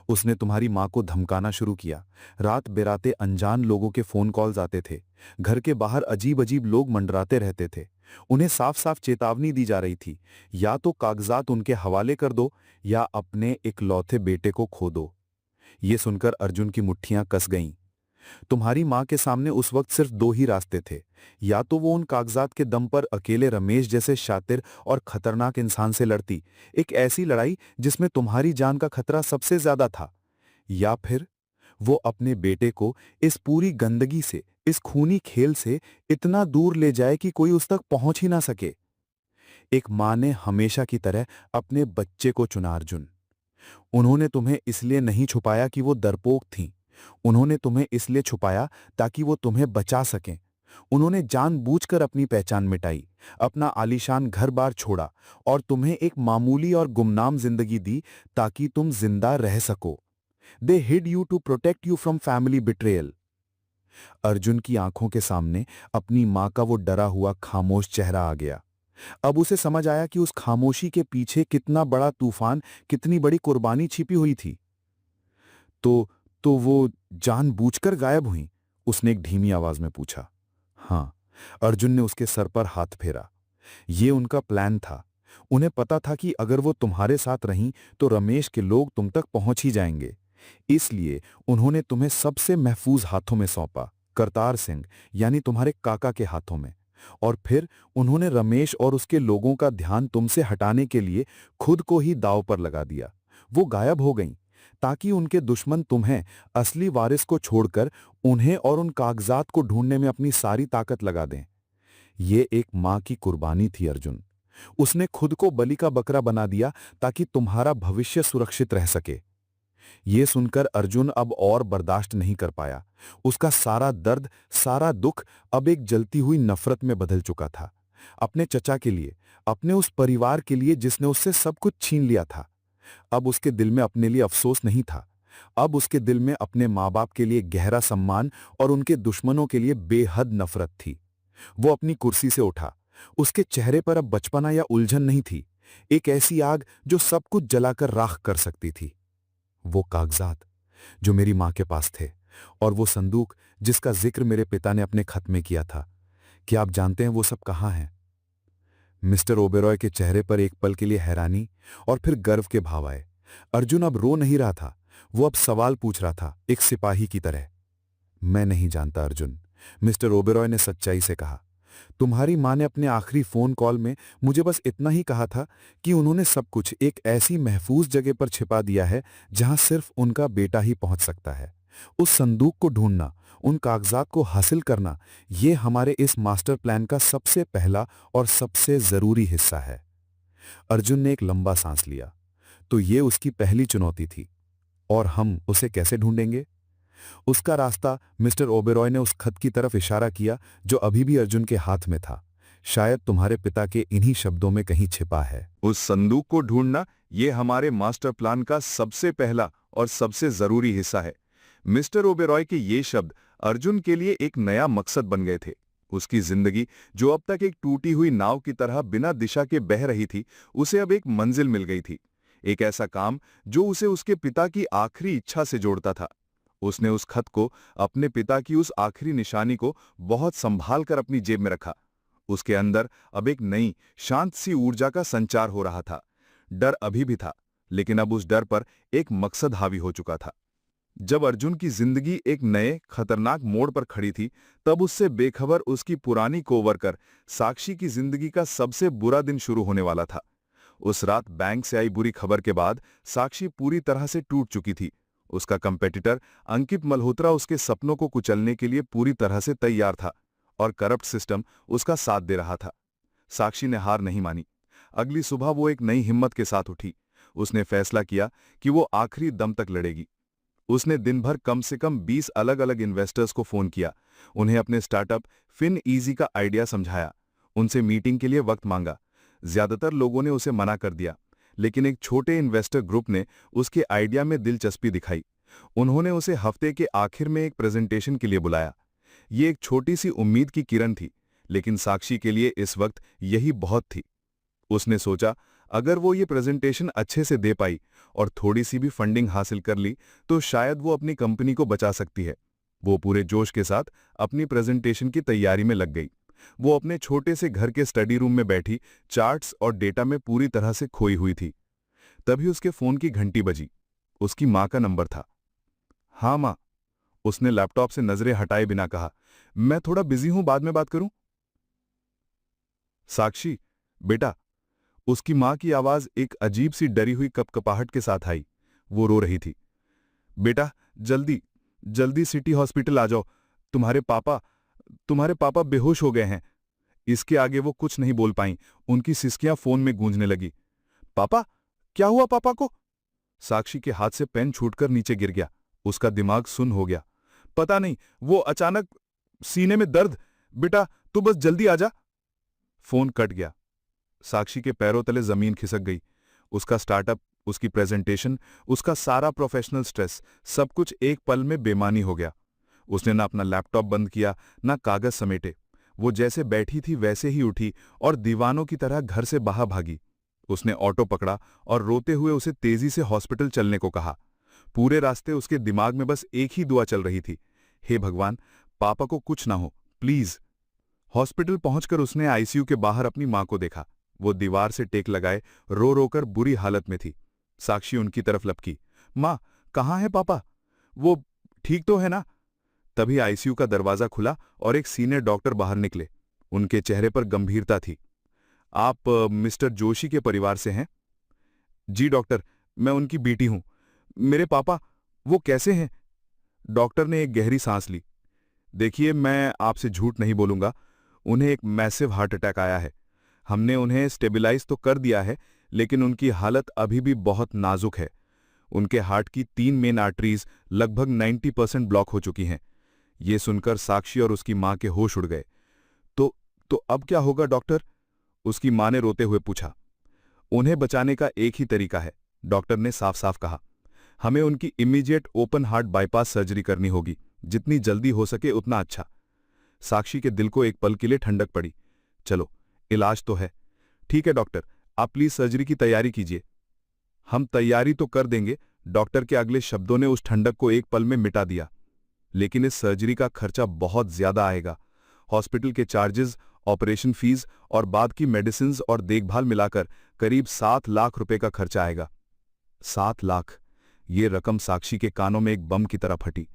उसने तुम्हारी मां को धमकाना शुरू किया। रात बेराते अनजान लोगों के फोन कॉल्स आते थे। घर के बाहर अजीब अजीब लोग मंडराते रहते थे। उन्हें साफ साफ चेतावनी दी जा रही थी, या तो कागजात उनके हवाले कर दो, या अपने इकलौते बेटे को खो दो। ये सुनकर अर्जुन की मुट्ठियां कस गईं। तुम्हारी मां के सामने उस वक्त सिर्फ दो ही रास्ते थे, या तो वो उन कागजात के दम पर अकेले रमेश जैसे शातिर और खतरनाक इंसान से लड़ती, एक ऐसी लड़ाई जिसमें तुम्हारी जान का खतरा सबसे ज्यादा था, या फिर वो अपने बेटे को इस पूरी गंदगी से, इस खूनी खेल से इतना दूर ले जाए कि कोई उस तक पहुंच ही ना सके। एक मां ने हमेशा की तरह अपने बच्चे को चुना अर्जुन। उन्होंने तुम्हें इसलिए नहीं छुपाया कि वो डरपोक थीं। उन्होंने तुम्हें इसलिए छुपाया ताकि वो तुम्हें बचा सकें। उन्होंने जानबूझकर अपनी पहचान मिटाई, अपना आलीशान घर-बार छोड़ा और तुम्हें एक मामूली और गुमनाम जिंदगी दी ताकि तुम जिंदा रह सको। They hid you to protect you from family betrayal. Arjun की आंखों के सामने अपनी मां का वो डरा हुआ खामोश चेहरा आ गया। अब उसे समझ आया कि उस खामोशी के पीछे कितना बड़ा तूफान, कितनी बड़ी कुर्बानी छिपी हुई थी। तो वो जानबूझकर गायब हुई? उसने एक धीमी आवाज में पूछा। हाँ, अर्जुन ने उसके सर पर हाथ फेरा। ये उनका प्लान था। उन्हें पता था कि अगर वो तुम्हारे साथ रहीं तो रमेश के लोग तुम तक पहुंच ही जाएंगे। इसलिए उन्होंने तुम्हें सबसे महफूज हाथों में सौंपा, करतार सिंह यानी तुम्हारे काका के हाथों में। और फिर उन्होंने रमेश और उसके लोगों का ध्यान तुमसे हटाने के लिए खुद को ही दांव पर लगा दिया। वो गायब हो गईं ताकि उनके दुश्मन तुम्हें, असली वारिस को छोड़कर, उन्हें और उन कागजात को ढूंढने में अपनी सारी ताकत लगा दें। ये एक मां की कुर्बानी थी अर्जुन। उसने खुद को बलि का बकरा बना दिया ताकि तुम्हारा भविष्य सुरक्षित रह सके। ये सुनकर अर्जुन अब और बर्दाश्त नहीं कर पाया। उसका सारा दर्द, सारा दुख अब एक जलती हुई नफरत में बदल चुका था। अपने चचा के लिए, अपने उस परिवार के लिए जिसने उससे सब कुछ छीन लिया था। अब उसके दिल में अपने लिए अफसोस नहीं था। अब उसके दिल में अपने माँ बाप के लिए गहरा सम्मान और उनके दुश्मनों के लिए बेहद नफरत थी। वो अपनी कुर्सी से उठा। उसके चेहरे पर अब बचपना या उलझन नहीं थी, एक ऐसी आग जो सब कुछ जलाकर राख कर सकती थी। वो कागजात जो मेरी मां के पास थे, और वो संदूक जिसका जिक्र मेरे पिता ने अपने खत में किया था, क्या आप जानते हैं वो सब कहाँ हैं? मिस्टर ओबेरॉय के चेहरे पर एक पल के लिए हैरानी और फिर गर्व के भाव आए। अर्जुन अब रो नहीं रहा था, वो अब सवाल पूछ रहा था, एक सिपाही की तरह। मैं नहीं जानता अर्जुन, मिस्टर ओबेरॉय ने सच्चाई से कहा, तुम्हारी माँ ने अपने आखिरी फोन कॉल में मुझे बस इतना ही कहा था कि उन्होंने सब कुछ एक ऐसी महफूज जगह पर छिपा दिया है जहां सिर्फ उनका बेटा ही पहुंच सकता है। उस संदूक को ढूंढना, उन कागजात को हासिल करना, ये हमारे इस मास्टर प्लान का सबसे पहला और सबसे जरूरी हिस्सा है। अर्जुन ने एक लंबा सांस लिया। तो ये उसकी पहली चुनौती थी, और हम उसे कैसे ढूंढेंगे? उसका रास्ता, मिस्टर ओबेरॉय ने उस खत की तरफ इशारा किया जो अभी भी अर्जुन के हाथ में था। शायद तुम्हारे पिता के इन्हीं शब्दों में कहीं छिपा है। उस संदूक को ढूंढना ये हमारे मास्टर प्लान का सबसे पहला और सबसे जरूरी हिस्सा है। मिस्टर ओबेरॉय के ये शब्द अर्जुन के लिए एक नया मकसद बन गए थे। उसकी जिंदगी, जो अब तक एक टूटी हुई नाव की तरह बिना दिशा के बह रही थी, उसे अब एक मंजिल मिल गई थी। एक ऐसा काम जो उसे उसके पिता की आखिरी इच्छा से जोड़ता था। उसने उस खत को, अपने पिता की उस आखिरी निशानी को बहुत संभाल कर अपनी जेब में रखा। उसके अंदर अब एक नई, शांत सी ऊर्जा का संचार हो रहा था। डर अभी भी था, लेकिन अब उस डर पर एक मकसद हावी हो चुका था। जब अर्जुन की जिंदगी एक नए, खतरनाक मोड़ पर खड़ी थी, तब उससे बेखबर उसकी पुरानी कोवर्कर साक्षी की जिंदगी का सबसे बुरा दिन शुरू होने वाला था। उस रात बैंक से आई बुरी खबर के बाद साक्षी पूरी तरह से टूट चुकी थी। उसका कंपेटिटर अंकित मल्होत्रा उसके सपनों को कुचलने के लिए पूरी तरह से तैयार था, और करप्ट सिस्टम उसका साथ दे रहा था। साक्षी ने हार नहीं मानी। अगली सुबह वो एक नई हिम्मत के साथ उठी। उसने फैसला किया कि वो आखिरी दम तक लड़ेगी। उसने दिन भर कम से कम 20 अलग अलग इन्वेस्टर्स को फोन किया, उन्हें अपने स्टार्टअप फिन ईजी का आइडिया समझाया, उनसे मीटिंग के लिए वक्त मांगा। ज्यादातर लोगों ने उसे मना कर दिया, लेकिन एक छोटे इन्वेस्टर ग्रुप ने उसके आइडिया में दिलचस्पी दिखाई। उन्होंने उसे हफ्ते के आखिर में एक प्रेजेंटेशन के लिए बुलाया। ये एक छोटी सी उम्मीद की किरण थी, लेकिन साक्षी के लिए इस वक्त यही बहुत थी। उसने सोचा, अगर वो ये प्रेजेंटेशन अच्छे से दे पाई और थोड़ी सी भी फंडिंग हासिल कर ली, तो शायद वो अपनी कंपनी को बचा सकती है। वो पूरे जोश के साथ अपनी प्रेजेंटेशन की तैयारी में लग गई। वो अपने छोटे से घर के स्टडी रूम में बैठी चार्ट्स और डेटा में पूरी तरह से खोई हुई थी। तभी उसके फोन की घंटी बजी। उसकी मां का नंबर था। हाँ मां, उसने लैपटॉप से नजरें हटाए बिना कहा। मैं थोड़ा बिजी हूं, बाद में बात करूं? साक्षी, बेटा। उसकी मां की आवाज एक अजीब सी डरी हुई कपकपाहट के साथ आई। वो रो रही थी। बेटा, जल्दी जल्दी सिटी हॉस्पिटल आ जाओ। तुम्हारे पापा बेहोश हो गए हैं। इसके आगे वो कुछ नहीं बोल पाईं। उनकी सिसकियां फोन में गूंजने लगी। पापा? क्या हुआ पापा को? साक्षी के हाथ से पेन छूटकर नीचे गिर गया। उसका दिमाग सुन्न हो गया। पता नहीं, वो अचानक सीने में दर्द। बेटा, तू बस जल्दी आ जा। फोन कट गया। साक्षी के पैरों तले जमीन खिसक गई। उसका स्टार्टअप, उसकी प्रेजेंटेशन, उसका सारा प्रोफेशनल स्ट्रेस, सब कुछ एक पल में बेमानी हो गया। उसने ना अपना लैपटॉप बंद किया, ना कागज समेटे। वो जैसे बैठी थी वैसे ही उठी और दीवानों की तरह घर से बाहर भागी। उसने ऑटो पकड़ा और रोते हुए उसे तेजी से हॉस्पिटल चलने को कहा। पूरे रास्ते उसके दिमाग में बस एक ही दुआ चल रही थी, हे भगवान, पापा को कुछ ना हो, प्लीज। हॉस्पिटल पहुंचकर उसने आईसीयू के बाहर अपनी मां को देखा। वो दीवार से टेक लगाए रो रोकर बुरी हालत में थी। साक्षी उनकी तरफ लपकी। मां, कहाँ है पापा? वो ठीक तो है ना? तभी आईसीयू का दरवाजा खुला और एक सीनियर डॉक्टर बाहर निकले। उनके चेहरे पर गंभीरता थी। आप मिस्टर जोशी के परिवार से हैं? जी डॉक्टर, मैं उनकी बेटी हूं। मेरे पापा, वो कैसे हैं? डॉक्टर ने एक गहरी सांस ली। देखिए, मैं आपसे झूठ नहीं बोलूंगा, उन्हें एक मैसिव हार्ट अटैक आया है। हमने उन्हें स्टेबलाइज तो कर दिया है, लेकिन उनकी हालत अभी भी बहुत नाजुक है। उनके हार्ट की 3 मेन आर्टरीज लगभग 90% ब्लॉक हो चुकी हैं। ये सुनकर साक्षी और उसकी मां के होश उड़ गए। तो अब क्या होगा डॉक्टर? उसकी मां ने रोते हुए पूछा। उन्हें बचाने का एक ही तरीका है, डॉक्टर ने साफ साफ कहा। हमें उनकी immediate open heart bypass surgery करनी होगी। जितनी जल्दी हो सके उतना अच्छा। साक्षी के दिल को एक पल के लिए ठंडक पड़ी। चलो, इलाज तो है। ठीक है डॉक्टर, आप प्लीज सर्जरी की तैयारी कीजिए। हम तैयारी तो कर देंगे, डॉक्टर के अगले शब्दों ने उस ठंडक को एक पल में मिटा दिया। लेकिन इस सर्जरी का खर्चा बहुत ज्यादा आएगा। हॉस्पिटल के चार्जेस, ऑपरेशन फीस और बाद की मेडिसिन और देखभाल मिलाकर करीब 7 लाख रुपए का खर्चा आएगा। 7 लाख! ये रकम साक्षी के कानों में एक बम की तरह फटी।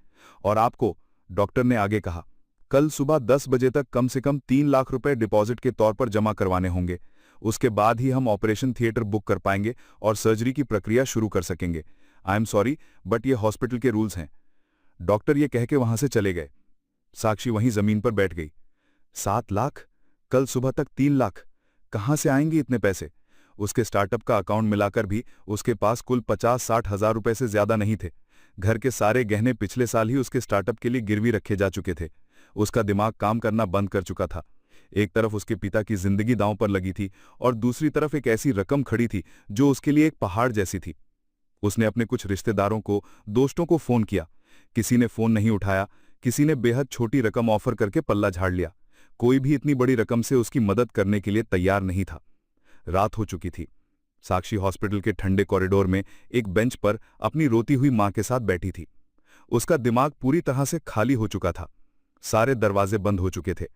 और आपको, डॉक्टर ने आगे कहा, कल सुबह 10 बजे तक कम से कम 3 लाख रुपए डिपॉजिट के तौर पर जमा करवाने होंगे। उसके बाद ही हम ऑपरेशन थिएटर बुक कर पाएंगे और सर्जरी की प्रक्रिया शुरू कर सकेंगे। आई एम सॉरी, बट ये हॉस्पिटल के रूल्स हैं। डॉक्टर ये कह के वहां से चले गए। साक्षी वहीं जमीन पर बैठ गई। 7 लाख? कल सुबह तक 3 लाख? कहां से आएंगे इतने पैसे? उसके स्टार्टअप का अकाउंट मिलाकर भी उसके पास कुल 50-60 हजार रुपए से ज्यादा नहीं थे। घर के सारे गहने पिछले साल ही उसके स्टार्टअप के लिए गिरवी रखे जा चुके थे। उसका दिमाग काम करना बंद कर चुका था। एक तरफ उसके पिता की जिंदगी दांव पर लगी थी और दूसरी तरफ एक ऐसी रकम खड़ी थी जो उसके लिए एक पहाड़ जैसी थी। उसने अपने कुछ रिश्तेदारों को, दोस्तों को फोन किया। किसी ने फोन नहीं उठाया, किसी ने बेहद छोटी रकम ऑफर करके पल्ला झाड़ लिया। कोई भी इतनी बड़ी रकम से उसकी मदद करने के लिए तैयार नहीं था। रात हो चुकी थी। साक्षी हॉस्पिटल के ठंडे कॉरिडोर में एक बेंच पर अपनी रोती हुई मां के साथ बैठी थी। उसका दिमाग पूरी तरह से खाली हो चुका था। सारे दरवाजे बंद हो चुके थे।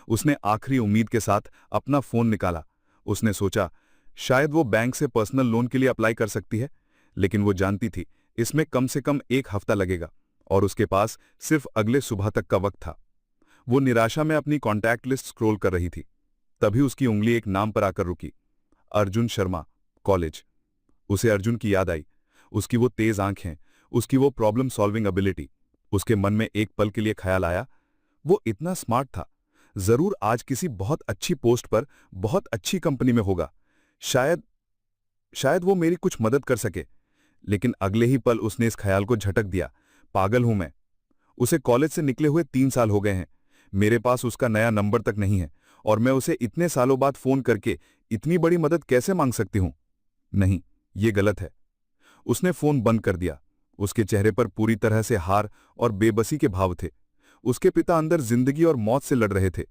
उसने आखिरी उम्मीद के साथ अपना फोन निकाला। उसने सोचा शायद वो बैंक से पर्सनल लोन के लिए अप्लाई कर सकती है, लेकिन वो जानती थी इसमें कम से कम 1 हफ्ता लगेगा और उसके पास सिर्फ अगले सुबह तक का वक्त था। वो निराशा में अपनी कॉन्टैक्ट लिस्ट स्क्रॉल कर रही थी। तभी उसकी उंगली एक नाम पर आकर रुकी। अर्जुन शर्मा, कॉलेज। उसे अर्जुन की याद आई। उसकी वो तेज आंखें, उसकी वो प्रॉब्लम सॉल्विंग एबिलिटी। उसके मन में एक पल के लिए ख्याल आया, वो इतना स्मार्ट था, जरूर आज किसी बहुत अच्छी पोस्ट पर, बहुत अच्छी कंपनी में होगा। शायद वो मेरी कुछ मदद कर सके। लेकिन अगले ही पल उसने इस ख्याल को झटक दिया, पागल हूं मैं। उसे कॉलेज से निकले हुए 3 साल हो गए हैं। मेरे पास उसका नया नंबर तक नहीं है और मैं उसे इतने सालों बाद फोन करके इतनी बड़ी मदद कैसे मांग सकती हूं? नहीं, ये गलत है। उसने फोन बंद कर दिया। उसके चेहरे पर पूरी तरह से हार और बेबसी के भाव थे। उसके पिता अंदर जिंदगी और मौत से लड़ रहे थे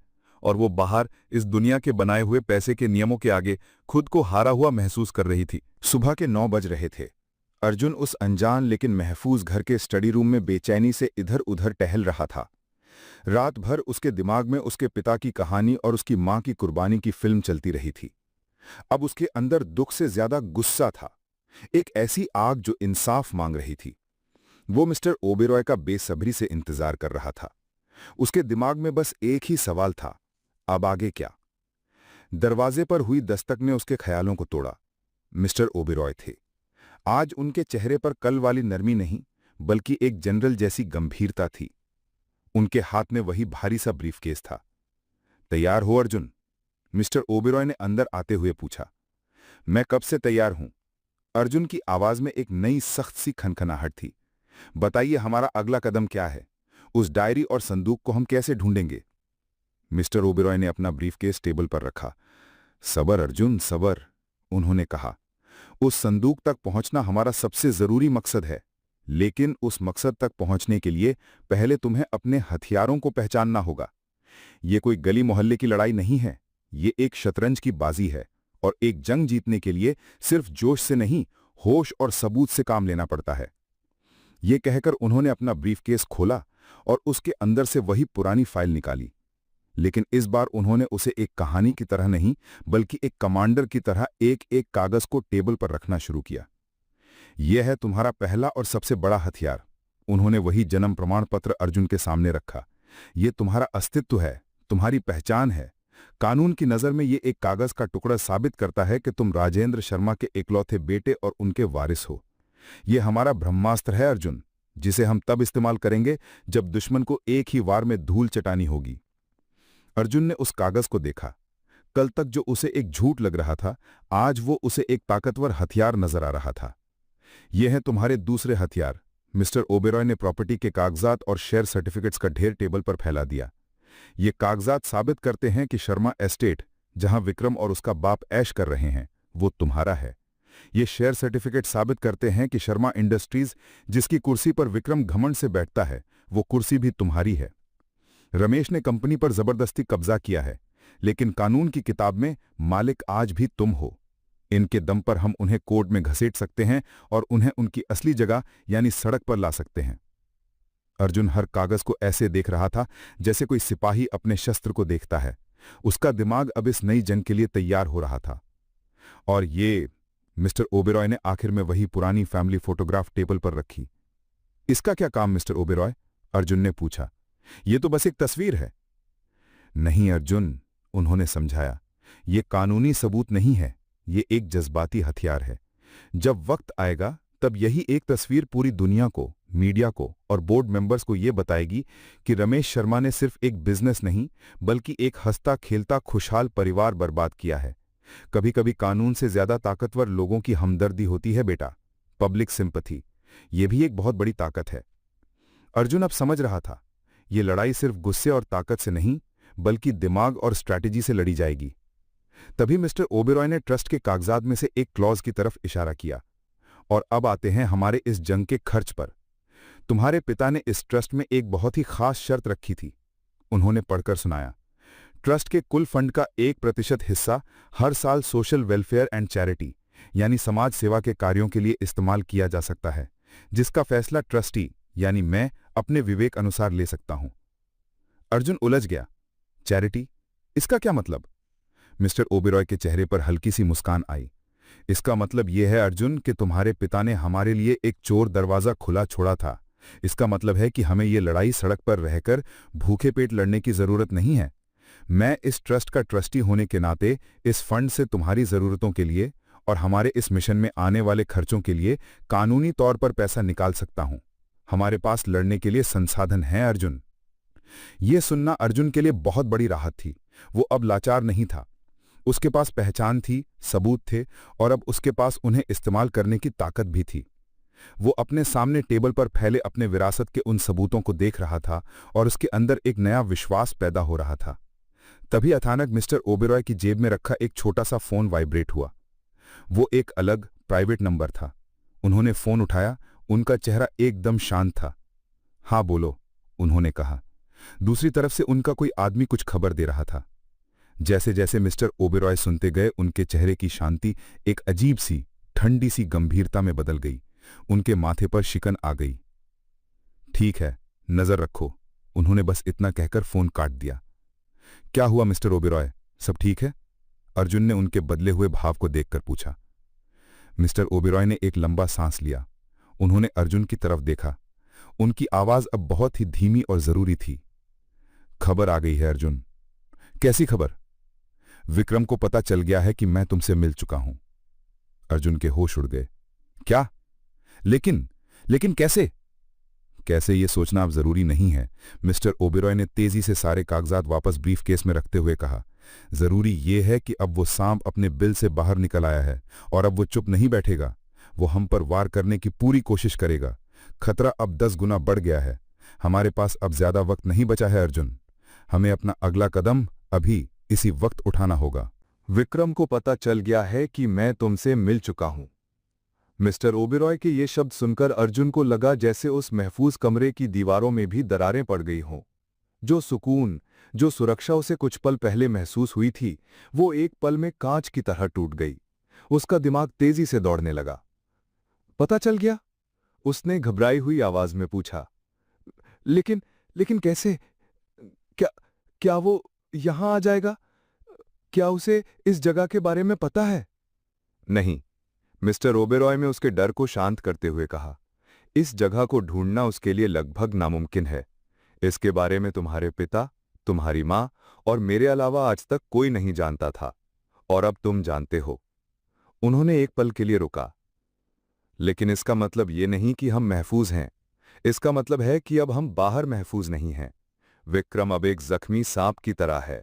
और वो बाहर इस दुनिया के बनाए हुए पैसे के नियमों के आगे खुद को हारा हुआ महसूस कर रही थी। सुबह के 9 बज रहे थे। अर्जुन उस अनजान लेकिन महफूज घर के स्टडी रूम में बेचैनी से इधर उधर टहल रहा था। रात भर उसके दिमाग में उसके पिता की कहानी और उसकी मां की कुर्बानी की फिल्म चलती रही थी। अब उसके अंदर दुख से ज्यादा गुस्सा था, एक ऐसी आग जो इंसाफ मांग रही थी। वो मिस्टर ओबेरॉय का बेसब्री से इंतजार कर रहा था। उसके दिमाग में बस एक ही सवाल था, अब आगे क्या? दरवाजे पर हुई दस्तक ने उसके ख्यालों को तोड़ा। मिस्टर ओबेरॉय थे। आज उनके चेहरे पर कल वाली नरमी नहीं, बल्कि एक जनरल जैसी गंभीरता थी। उनके हाथ में वही भारी सा ब्रीफकेस था। तैयार हो अर्जुन? मिस्टर ओबेरॉय ने अंदर आते हुए पूछा। मैं कब से तैयार हूं। अर्जुन की आवाज में एक नई सख्त सी खनखनाहट थी। बताइए हमारा अगला कदम क्या है? उस डायरी और संदूक को हम कैसे ढूंढेंगे? मिस्टर ओबेरॉय ने अपना ब्रीफकेस टेबल पर रखा। सबर अर्जुन, सबर, उन्होंने कहा। उस संदूक तक पहुंचना हमारा सबसे जरूरी मकसद है, लेकिन उस मकसद तक पहुंचने के लिए पहले तुम्हें अपने हथियारों को पहचानना होगा। ये कोई गली मोहल्ले की लड़ाई नहीं है, ये एक शतरंज की बाजी है और एक जंग जीतने के लिए सिर्फ जोश से नहीं, होश और सबूत से काम लेना पड़ता है। ये कहकर उन्होंने अपना ब्रीफकेस खोला और उसके अंदर से वही पुरानी फाइल निकाली। लेकिन इस बार उन्होंने उसे एक कहानी की तरह नहीं, बल्कि एक कमांडर की तरह एक एक कागज को टेबल पर रखना शुरू किया। यह है तुम्हारा पहला और सबसे बड़ा हथियार। उन्होंने वही जन्म प्रमाण पत्र अर्जुन के सामने रखा। यह तुम्हारा अस्तित्व है, तुम्हारी पहचान है। कानून की नजर में ये एक कागज का टुकड़ा साबित करता है कि तुम राजेंद्र शर्मा के इकलौते बेटे और उनके वारिस हो। यह हमारा ब्रह्मास्त्र है अर्जुन, जिसे हम तब इस्तेमाल करेंगे जब दुश्मन को एक ही वार में धूल चटानी होगी। अर्जुन ने उस कागज को देखा। कल तक जो उसे एक झूठ लग रहा था, आज वो उसे एक ताकतवर हथियार नजर आ रहा था। ये हैं तुम्हारे दूसरे हथियार। मिस्टर ओबेरॉय ने प्रॉपर्टी के कागजात और शेयर सर्टिफिकेट्स का ढेर टेबल पर फैला दिया। ये कागजात साबित करते हैं कि शर्मा एस्टेट, जहां विक्रम और उसका बाप ऐश कर रहे हैं, वो तुम्हारा है। ये शेयर सर्टिफिकेट साबित करते हैं कि शर्मा इंडस्ट्रीज, जिसकी कुर्सी पर विक्रम घमंड से बैठता है, वो कुर्सी भी तुम्हारी है। रमेश ने कंपनी पर जबरदस्ती कब्जा किया है, लेकिन कानून की किताब में मालिक आज भी तुम हो। इनके दम पर हम उन्हें कोर्ट में घसीट सकते हैं और उन्हें उनकी असली जगह यानी सड़क पर ला सकते हैं। अर्जुन हर कागज को ऐसे देख रहा था जैसे कोई सिपाही अपने शस्त्र को देखता है। उसका दिमाग अब इस नई जंग के लिए तैयार हो रहा था। और ये, मिस्टर ओबेरॉय ने आखिर में वही पुरानी फैमिली फोटोग्राफ टेबल पर रखी। इसका क्या काम मिस्टर ओबेरॉय? अर्जुन ने पूछा। ये तो बस एक तस्वीर है। नहीं अर्जुन, उन्होंने समझाया, ये कानूनी सबूत नहीं है, ये एक जज्बाती हथियार है। जब वक्त आएगा तब यही एक तस्वीर पूरी दुनिया को, मीडिया को और बोर्ड मेंबर्स को ये बताएगी कि रमेश शर्मा ने सिर्फ एक बिजनेस नहीं बल्कि एक हंसता खेलता खुशहाल परिवार बर्बाद किया है। कभी कभी कानून से ज्यादा ताकतवर लोगों की हमदर्दी होती है बेटा, पब्लिक सिंपैथी। ये भी एक बहुत बड़ी ताकत है। अर्जुन अब समझ रहा था, ये लड़ाई सिर्फ गुस्से और ताकत से नहीं बल्कि दिमाग और स्ट्रैटेजी से लड़ी जाएगी। तभी मिस्टर ओबेरॉय ने ट्रस्ट के कागजात में से एक क्लॉज की तरफ इशारा किया। और अब आते हैं हमारे इस जंग के खर्च पर। तुम्हारे पिता ने इस ट्रस्ट में एक बहुत ही खास शर्त रखी थी। उन्होंने पढ़कर सुनाया, ट्रस्ट के कुल फंड का 1% हिस्सा हर साल सोशल वेलफेयर एंड चैरिटी यानी समाज सेवा के कार्यों के लिए इस्तेमाल किया जा सकता है, जिसका फैसला ट्रस्टी यानी मैं अपने विवेक अनुसार ले सकता हूं। अर्जुन उलझ गया। चैरिटी, इसका क्या मतलब? मिस्टर ओबेरॉय के चेहरे पर हल्की सी मुस्कान आई। इसका मतलब यह है अर्जुन कि तुम्हारे पिता ने हमारे लिए एक चोर दरवाजा खुला छोड़ा था। इसका मतलब है कि हमें यह लड़ाई सड़क पर रहकर भूखे पेट लड़ने की जरूरत नहीं है। मैं इस ट्रस्ट का ट्रस्टी होने के नाते इस फंड से तुम्हारी जरूरतों के लिए और हमारे इस मिशन में आने वाले खर्चों के लिए कानूनी तौर पर पैसा निकाल सकता हूं। हमारे पास लड़ने के लिए संसाधन हैं अर्जुन। यह सुनना अर्जुन के लिए बहुत बड़ी राहत थी। वो अब लाचार नहीं था। उसके पास पहचान थी, सबूत थे और अब उसके पास उन्हें इस्तेमाल करने की ताकत भी थी। वो अपने सामने टेबल पर फैले अपने विरासत के उन सबूतों को देख रहा था और उसके अंदर एक नया विश्वास पैदा हो रहा था। तभी अचानक मिस्टर ओबेरॉय की जेब में रखा एक छोटा सा फोन वाइब्रेट हुआ। वो एक अलग प्राइवेट नंबर था। उन्होंने फोन उठाया। उनका चेहरा एकदम शांत था। हाँ बोलो, उन्होंने कहा। दूसरी तरफ से उनका कोई आदमी कुछ खबर दे रहा था। जैसे जैसे मिस्टर ओबेरॉय सुनते गए, उनके चेहरे की शांति एक अजीब सी ठंडी सी गंभीरता में बदल गई। उनके माथे पर शिकन आ गई। ठीक है, नजर रखो, उन्होंने बस इतना कहकर फोन काट दिया। क्या हुआ मिस्टर ओबेरॉय, सब ठीक है? अर्जुन ने उनके बदले हुए भाव को देखकर पूछा। मिस्टर ओबेरॉय ने एक लंबा सांस लिया। उन्होंने अर्जुन की तरफ देखा। उनकी आवाज अब बहुत ही धीमी और जरूरी थी। खबर आ गई है अर्जुन। कैसी खबर? विक्रम को पता चल गया है कि मैं तुमसे मिल चुका हूं। अर्जुन के होश उड़ गए। क्या? लेकिन कैसे? कैसे ये सोचना अब जरूरी नहीं है, मिस्टर ओबेरॉय ने तेजी से सारे कागजात वापस ब्रीफकेस में रखते हुए कहा। जरूरी ये है कि अब वो सांप अपने बिल से बाहर निकल आया है और अब वो चुप नहीं बैठेगा। वो हम पर वार करने की पूरी कोशिश करेगा। खतरा अब 10 गुना बढ़ गया है। हमारे पास अब ज्यादा वक्त नहीं बचा है अर्जुन। हमें अपना अगला कदम अभी इसी वक्त उठाना होगा। विक्रम को पता चल गया है कि मैं तुमसे मिल चुका हूं। मिस्टर ओबेरॉय के ये शब्द सुनकर अर्जुन को लगा जैसे उस महफूज कमरे की दीवारों में भी दरारें पड़ गई हों। जो सुकून, जो सुरक्षा उसे कुछ पल पहले महसूस हुई थी, वो एक पल में कांच की तरह टूट गई। उसका दिमाग तेजी से दौड़ने लगा। पता चल गया? उसने घबराई हुई आवाज में पूछा। लेकिन कैसे? क्या वो यहां आ जाएगा? क्या उसे इस जगह के बारे में पता है? नहीं, मिस्टर ओबेरॉय ने उसके डर को शांत करते हुए कहा। इस जगह को ढूंढना उसके लिए लगभग नामुमकिन है। इसके बारे में तुम्हारे पिता, तुम्हारी मां और मेरे अलावा आज तक कोई नहीं जानता था, और अब तुम जानते हो। उन्होंने एक पल के लिए रुका। लेकिन इसका मतलब ये नहीं कि हम महफूज हैं। इसका मतलब है कि अब हम बाहर महफूज नहीं हैं। विक्रम अब एक जख्मी सांप की तरह है।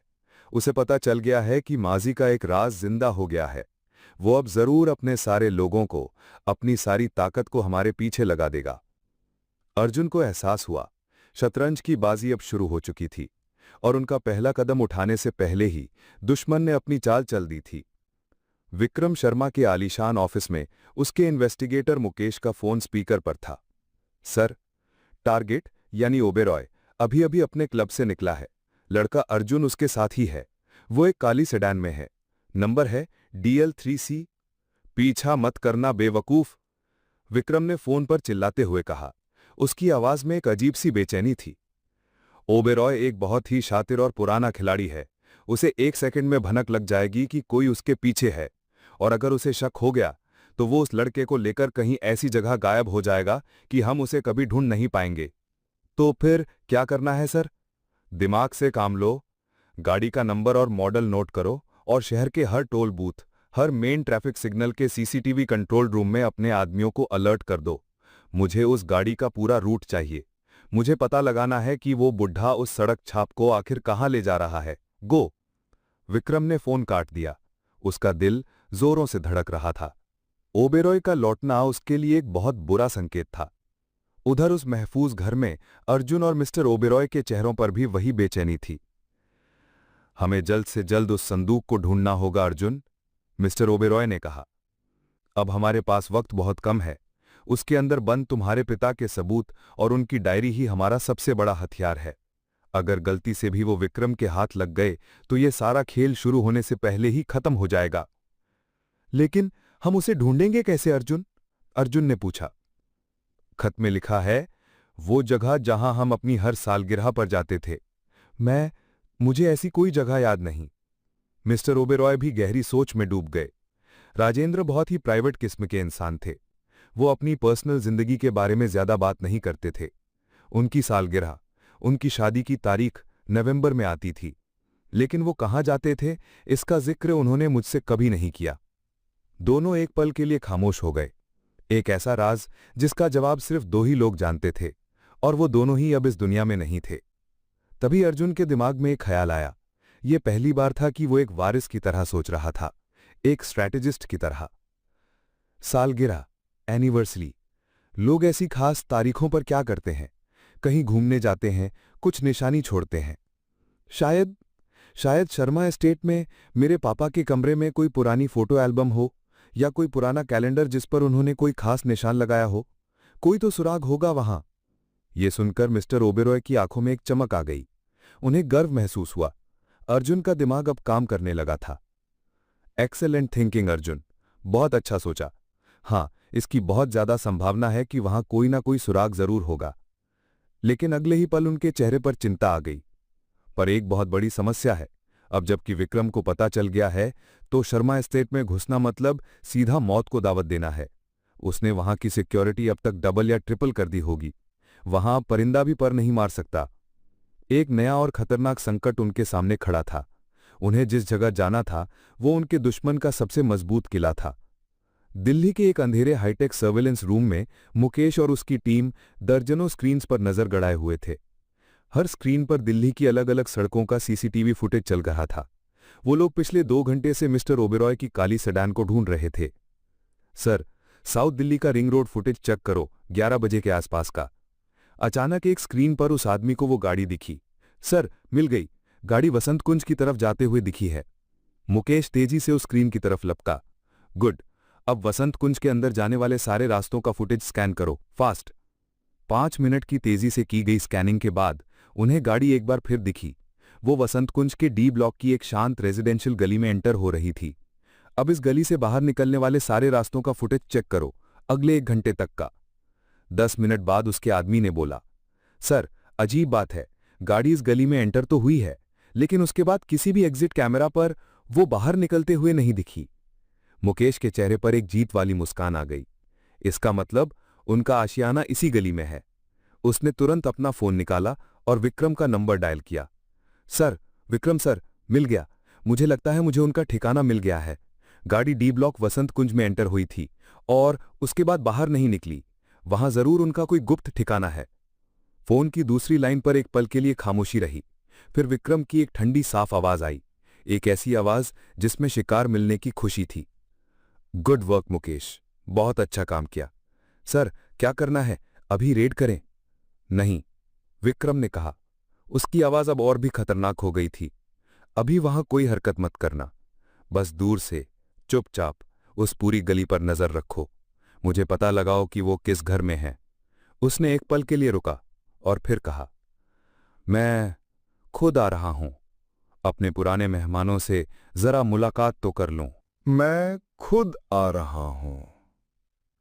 उसे पता चल गया है कि माजी का एक राज जिंदा हो गया है। वो अब जरूर अपने सारे लोगों को, अपनी सारी ताकत को हमारे पीछे लगा देगा। अर्जुन को एहसास हुआ, शतरंज की बाजी अब शुरू हो चुकी थी और उनका पहला कदम उठाने से पहले ही दुश्मन ने अपनी चाल चल दी थी। विक्रम शर्मा के आलीशान ऑफिस में उसके इन्वेस्टिगेटर मुकेश का फोन स्पीकर पर था। सर, टारगेट यानी ओबेरॉय अभी अभी अपने क्लब से निकला है। लड़का अर्जुन उसके साथ ही है। वो एक काली सेडान में है। नंबर है DL3C। पीछा मत करना बेवकूफ, विक्रम ने फोन पर चिल्लाते हुए कहा। उसकी आवाज में एक अजीब सी बेचैनी थी। ओबेरॉय एक बहुत ही शातिर और पुराना खिलाड़ी है। उसे 1 सेकंड में भनक लग जाएगी कि कोई उसके पीछे है, और अगर उसे शक हो गया तो वो उस लड़के को लेकर कहीं ऐसी जगह गायब हो जाएगा कि हम उसे कभी ढूंढ नहीं पाएंगे। तो फिर क्या करना है सर? दिमाग से काम लो, गाड़ी का नंबर और मॉडल नोट करो और शहर के हर टोल बूथ, हर मेन ट्रैफिक सिग्नल के सीसीटीवी कंट्रोल रूम में अपने आदमियों को अलर्ट कर दो। मुझे उस गाड़ी का पूरा रूट चाहिए। मुझे पता लगाना है कि वो बुढ़ा उस सड़क छाप को आखिर कहां ले जा रहा है। गो। विक्रम ने फोन काट दिया। उसका दिल जोरों से धड़क रहा था। ओबेरॉय का लौटना उसके लिए एक बहुत बुरा संकेत था। उधर उस महफूज घर में अर्जुन और मिस्टर ओबेरॉय के चेहरों पर भी वही बेचैनी थी। हमें जल्द से जल्द उस संदूक को ढूंढना होगा अर्जुन, मिस्टर ओबेरॉय ने कहा। अब हमारे पास वक्त बहुत कम है। उसके अंदर बंद तुम्हारे पिता के सबूत और उनकी डायरी ही हमारा सबसे बड़ा हथियार है। अगर गलती से भी वो विक्रम के हाथ लग गए तो ये सारा खेल शुरू होने से पहले ही खत्म हो जाएगा। लेकिन हम उसे ढूंढेंगे कैसे अर्जुन? अर्जुन ने पूछा। खत में लिखा है, वो जगह जहां हम अपनी हर सालगिरह पर जाते थे। मुझे ऐसी कोई जगह याद नहीं। मिस्टर ओबेरॉय भी गहरी सोच में डूब गए। राजेंद्र बहुत ही प्राइवेट किस्म के इंसान थे। वो अपनी पर्सनल जिंदगी के बारे में ज्यादा बात नहीं करते थे। उनकी सालगिरह, उनकी शादी की तारीख नवंबर में आती थी, लेकिन वो कहाँ जाते थे इसका जिक्र उन्होंने मुझसे कभी नहीं किया। दोनों एक पल के लिए खामोश हो गए। एक ऐसा राज जिसका जवाब सिर्फ दो ही लोग जानते थे, और वो दोनों ही अब इस दुनिया में नहीं थे। तभी अर्जुन के दिमाग में एक ख्याल आया। ये पहली बार था कि वो एक वारिस की तरह सोच रहा था, एक स्ट्रैटेजिस्ट की तरह। सालगिरह, एनिवर्सरी, लोग ऐसी खास तारीखों पर क्या करते हैं? कहीं घूमने जाते हैं, कुछ निशानी छोड़ते हैं। शायद शर्मा एस्टेट में मेरे पापा के कमरे में कोई पुरानी फोटो एल्बम हो, या कोई पुराना कैलेंडर जिस पर उन्होंने कोई खास निशान लगाया हो। कोई तो सुराग होगा वहां। ये सुनकर मिस्टर ओबेरॉय की आंखों में एक चमक आ गई। उन्हें गर्व महसूस हुआ। अर्जुन का दिमाग अब काम करने लगा था। एक्सेलेंट थिंकिंग अर्जुन, बहुत अच्छा सोचा। हां, इसकी बहुत ज्यादा संभावना है कि वहां कोई ना कोई सुराग जरूर होगा। लेकिन अगले ही पल उनके चेहरे पर चिंता आ गई। पर एक बहुत बड़ी समस्या है। अब जबकि विक्रम को पता चल गया है तो शर्मा एस्टेट में घुसना मतलब सीधा मौत को दावत देना है। उसने वहां की सिक्योरिटी अब तक डबल या ट्रिपल कर दी होगी। वहां परिंदा भी पर नहीं मार सकता। एक नया और खतरनाक संकट उनके सामने खड़ा था। उन्हें जिस जगह जाना था वो उनके दुश्मन का सबसे मजबूत किला था। दिल्ली के एक अंधेरे हाईटेक सर्वेलेंस रूम में मुकेश और उसकी टीम दर्जनों स्क्रीन्स पर नजर गड़ाए हुए थे। हर स्क्रीन पर दिल्ली की अलग अलग सड़कों का सीसीटीवी फुटेज चल रहा था। वो लोग पिछले 2 घंटे से मिस्टर ओबेरॉय की काली सेडान को ढूंढ रहे थे। सर, साउथ दिल्ली का रिंग रोड फुटेज चेक करो, 11 बजे के आसपास का। अचानक एक स्क्रीन पर उस आदमी को वो गाड़ी दिखी। सर, मिल गई। गाड़ी वसंत कुंज की तरफ जाते हुए दिखी है। मुकेश तेजी से उस स्क्रीन की तरफ लपका। गुड, अब वसंत कुंज के अंदर जाने वाले सारे रास्तों का फुटेज स्कैन करो, फास्ट। 5 मिनट की तेजी से की गई स्कैनिंग के बाद उन्हें गाड़ी एक बार फिर दिखी। वो वसंत कुंज के डी ब्लॉक की एक शांत रेजिडेंशियल गली में एंटर हो रही थी। अब इस गली से बाहर निकलने वाले सारे रास्तों का फुटेज चेक करो, अगले 1 घंटे तक का। 10 मिनट बाद उसके आदमी ने बोला, सर, अजीब बात है, गाड़ी इस गली में एंटर तो हुई है, लेकिन उसके बाद किसी भी एग्जिट कैमरा पर वो बाहर निकलते हुए नहीं दिखी। मुकेश के चेहरे पर एक जीत वाली मुस्कान आ गई। इसका मतलब उनका आशियाना इसी गली में है। उसने तुरंत अपना फोन निकाला और विक्रम का नंबर डायल किया। सर, विक्रम सर, मिल गया। मुझे लगता है मुझे उनका ठिकाना मिल गया है। गाड़ी डी ब्लॉक वसंत कुंज में एंटर हुई थी और उसके बाद बाहर नहीं निकली। वहां जरूर उनका कोई गुप्त ठिकाना है। फोन की दूसरी लाइन पर एक पल के लिए खामोशी रही। फिर विक्रम की एक ठंडी साफ आवाज आई, एक ऐसी आवाज जिसमें शिकार मिलने की खुशी थी। गुड वर्क मुकेश, बहुत अच्छा काम किया। सर, क्या करना है, अभी रेड करें? नहीं, विक्रम ने कहा। उसकी आवाज अब और भी खतरनाक हो गई थी। अभी वहां कोई हरकत मत करना, बस दूर से चुपचाप उस पूरी गली पर नजर रखो। मुझे पता लगाओ कि वो किस घर में है। उसने एक पल के लिए रुका और फिर कहा, मैं खुद आ रहा हूं। अपने पुराने मेहमानों से जरा मुलाकात तो कर लूं। मैं खुद आ रहा हूं।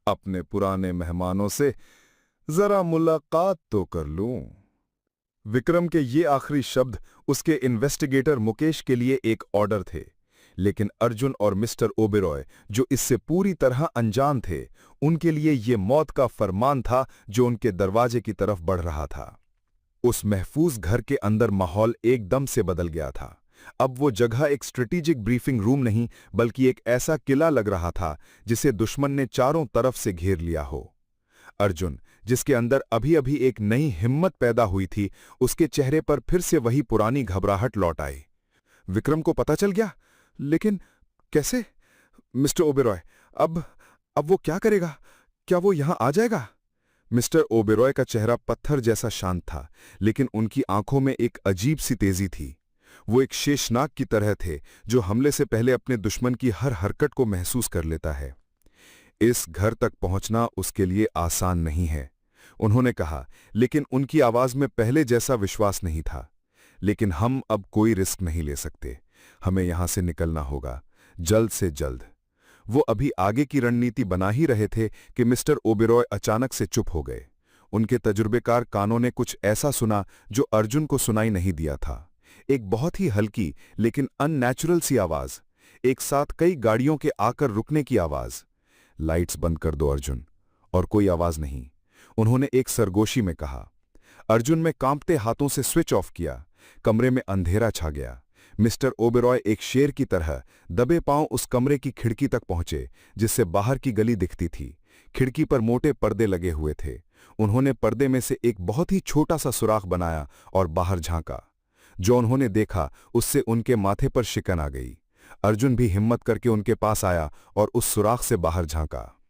अपने पुराने मेहमानों से जरा मुलाकात तो कर लूं। विक्रम के ये आखिरी शब्द उसके इन्वेस्टिगेटर मुकेश के लिए एक ऑर्डर थे, लेकिन अर्जुन और मिस्टर ओबेरॉय, जो इससे पूरी तरह अनजान थे, उनके लिए ये मौत का फरमान था जो उनके दरवाजे की तरफ बढ़ रहा था। उस महफूज घर के अंदर माहौल एकदम से बदल गया था। अब वो जगह एक स्ट्रेटेजिक ब्रीफिंग रूम नहीं बल्कि एक ऐसा किला लग रहा था जिसे दुश्मन ने चारों तरफ से घेर लिया हो। अर्जुन, जिसके अंदर अभी अभी एक नई हिम्मत पैदा हुई थी, उसके चेहरे पर फिर से वही पुरानी घबराहट लौट आई। विक्रम को पता चल गया? लेकिन कैसे? मिस्टर ओबेरॉय, अब वो क्या करेगा? क्या वो यहां आ जाएगा? मिस्टर ओबेरॉय का चेहरा पत्थर जैसा शांत था, लेकिन उनकी आंखों में एक अजीब सी तेजी थी। वो एक शेषनाग की तरह थे जो हमले से पहले अपने दुश्मन की हर हरकत को महसूस कर लेता है। इस घर तक पहुंचना उसके लिए आसान नहीं है, उन्होंने कहा, लेकिन उनकी आवाज में पहले जैसा विश्वास नहीं था। लेकिन हम अब कोई रिस्क नहीं ले सकते, हमें यहां से निकलना होगा, जल्द से जल्द। वो अभी आगे की रणनीति बना ही रहे थे कि मिस्टर ओबेरॉय अचानक से चुप हो गए। उनके तजुर्बेकार कानों ने कुछ ऐसा सुना जो अर्जुन को सुनाई नहीं दिया था। एक बहुत ही हल्की लेकिन अननेचुरल सी आवाज, एक साथ कई गाड़ियों के आकर रुकने की आवाज। लाइट्स बंद कर दो अर्जुन। और कोई आवाज नहीं, उन्होंने एक सरगोशी में कहा। अर्जुन ने कांपते हाथों से स्विच ऑफ किया। कमरे में अंधेरा छा गया। मिस्टर ओबेरॉय एक शेर की तरह दबे पांव उस कमरे की खिड़की तक पहुंचे जिससे बाहर की गली दिखती थी। खिड़की पर मोटे पर्दे लगे हुए थे। उन्होंने पर्दे में से एक बहुत ही छोटा सा सुराख बनाया और बाहर झांका। जो उन्होंने देखा उससे उनके माथे पर शिकन आ गई। अर्जुन भी हिम्मत करके उनके पास आया और उस सुराख से बाहर झांका।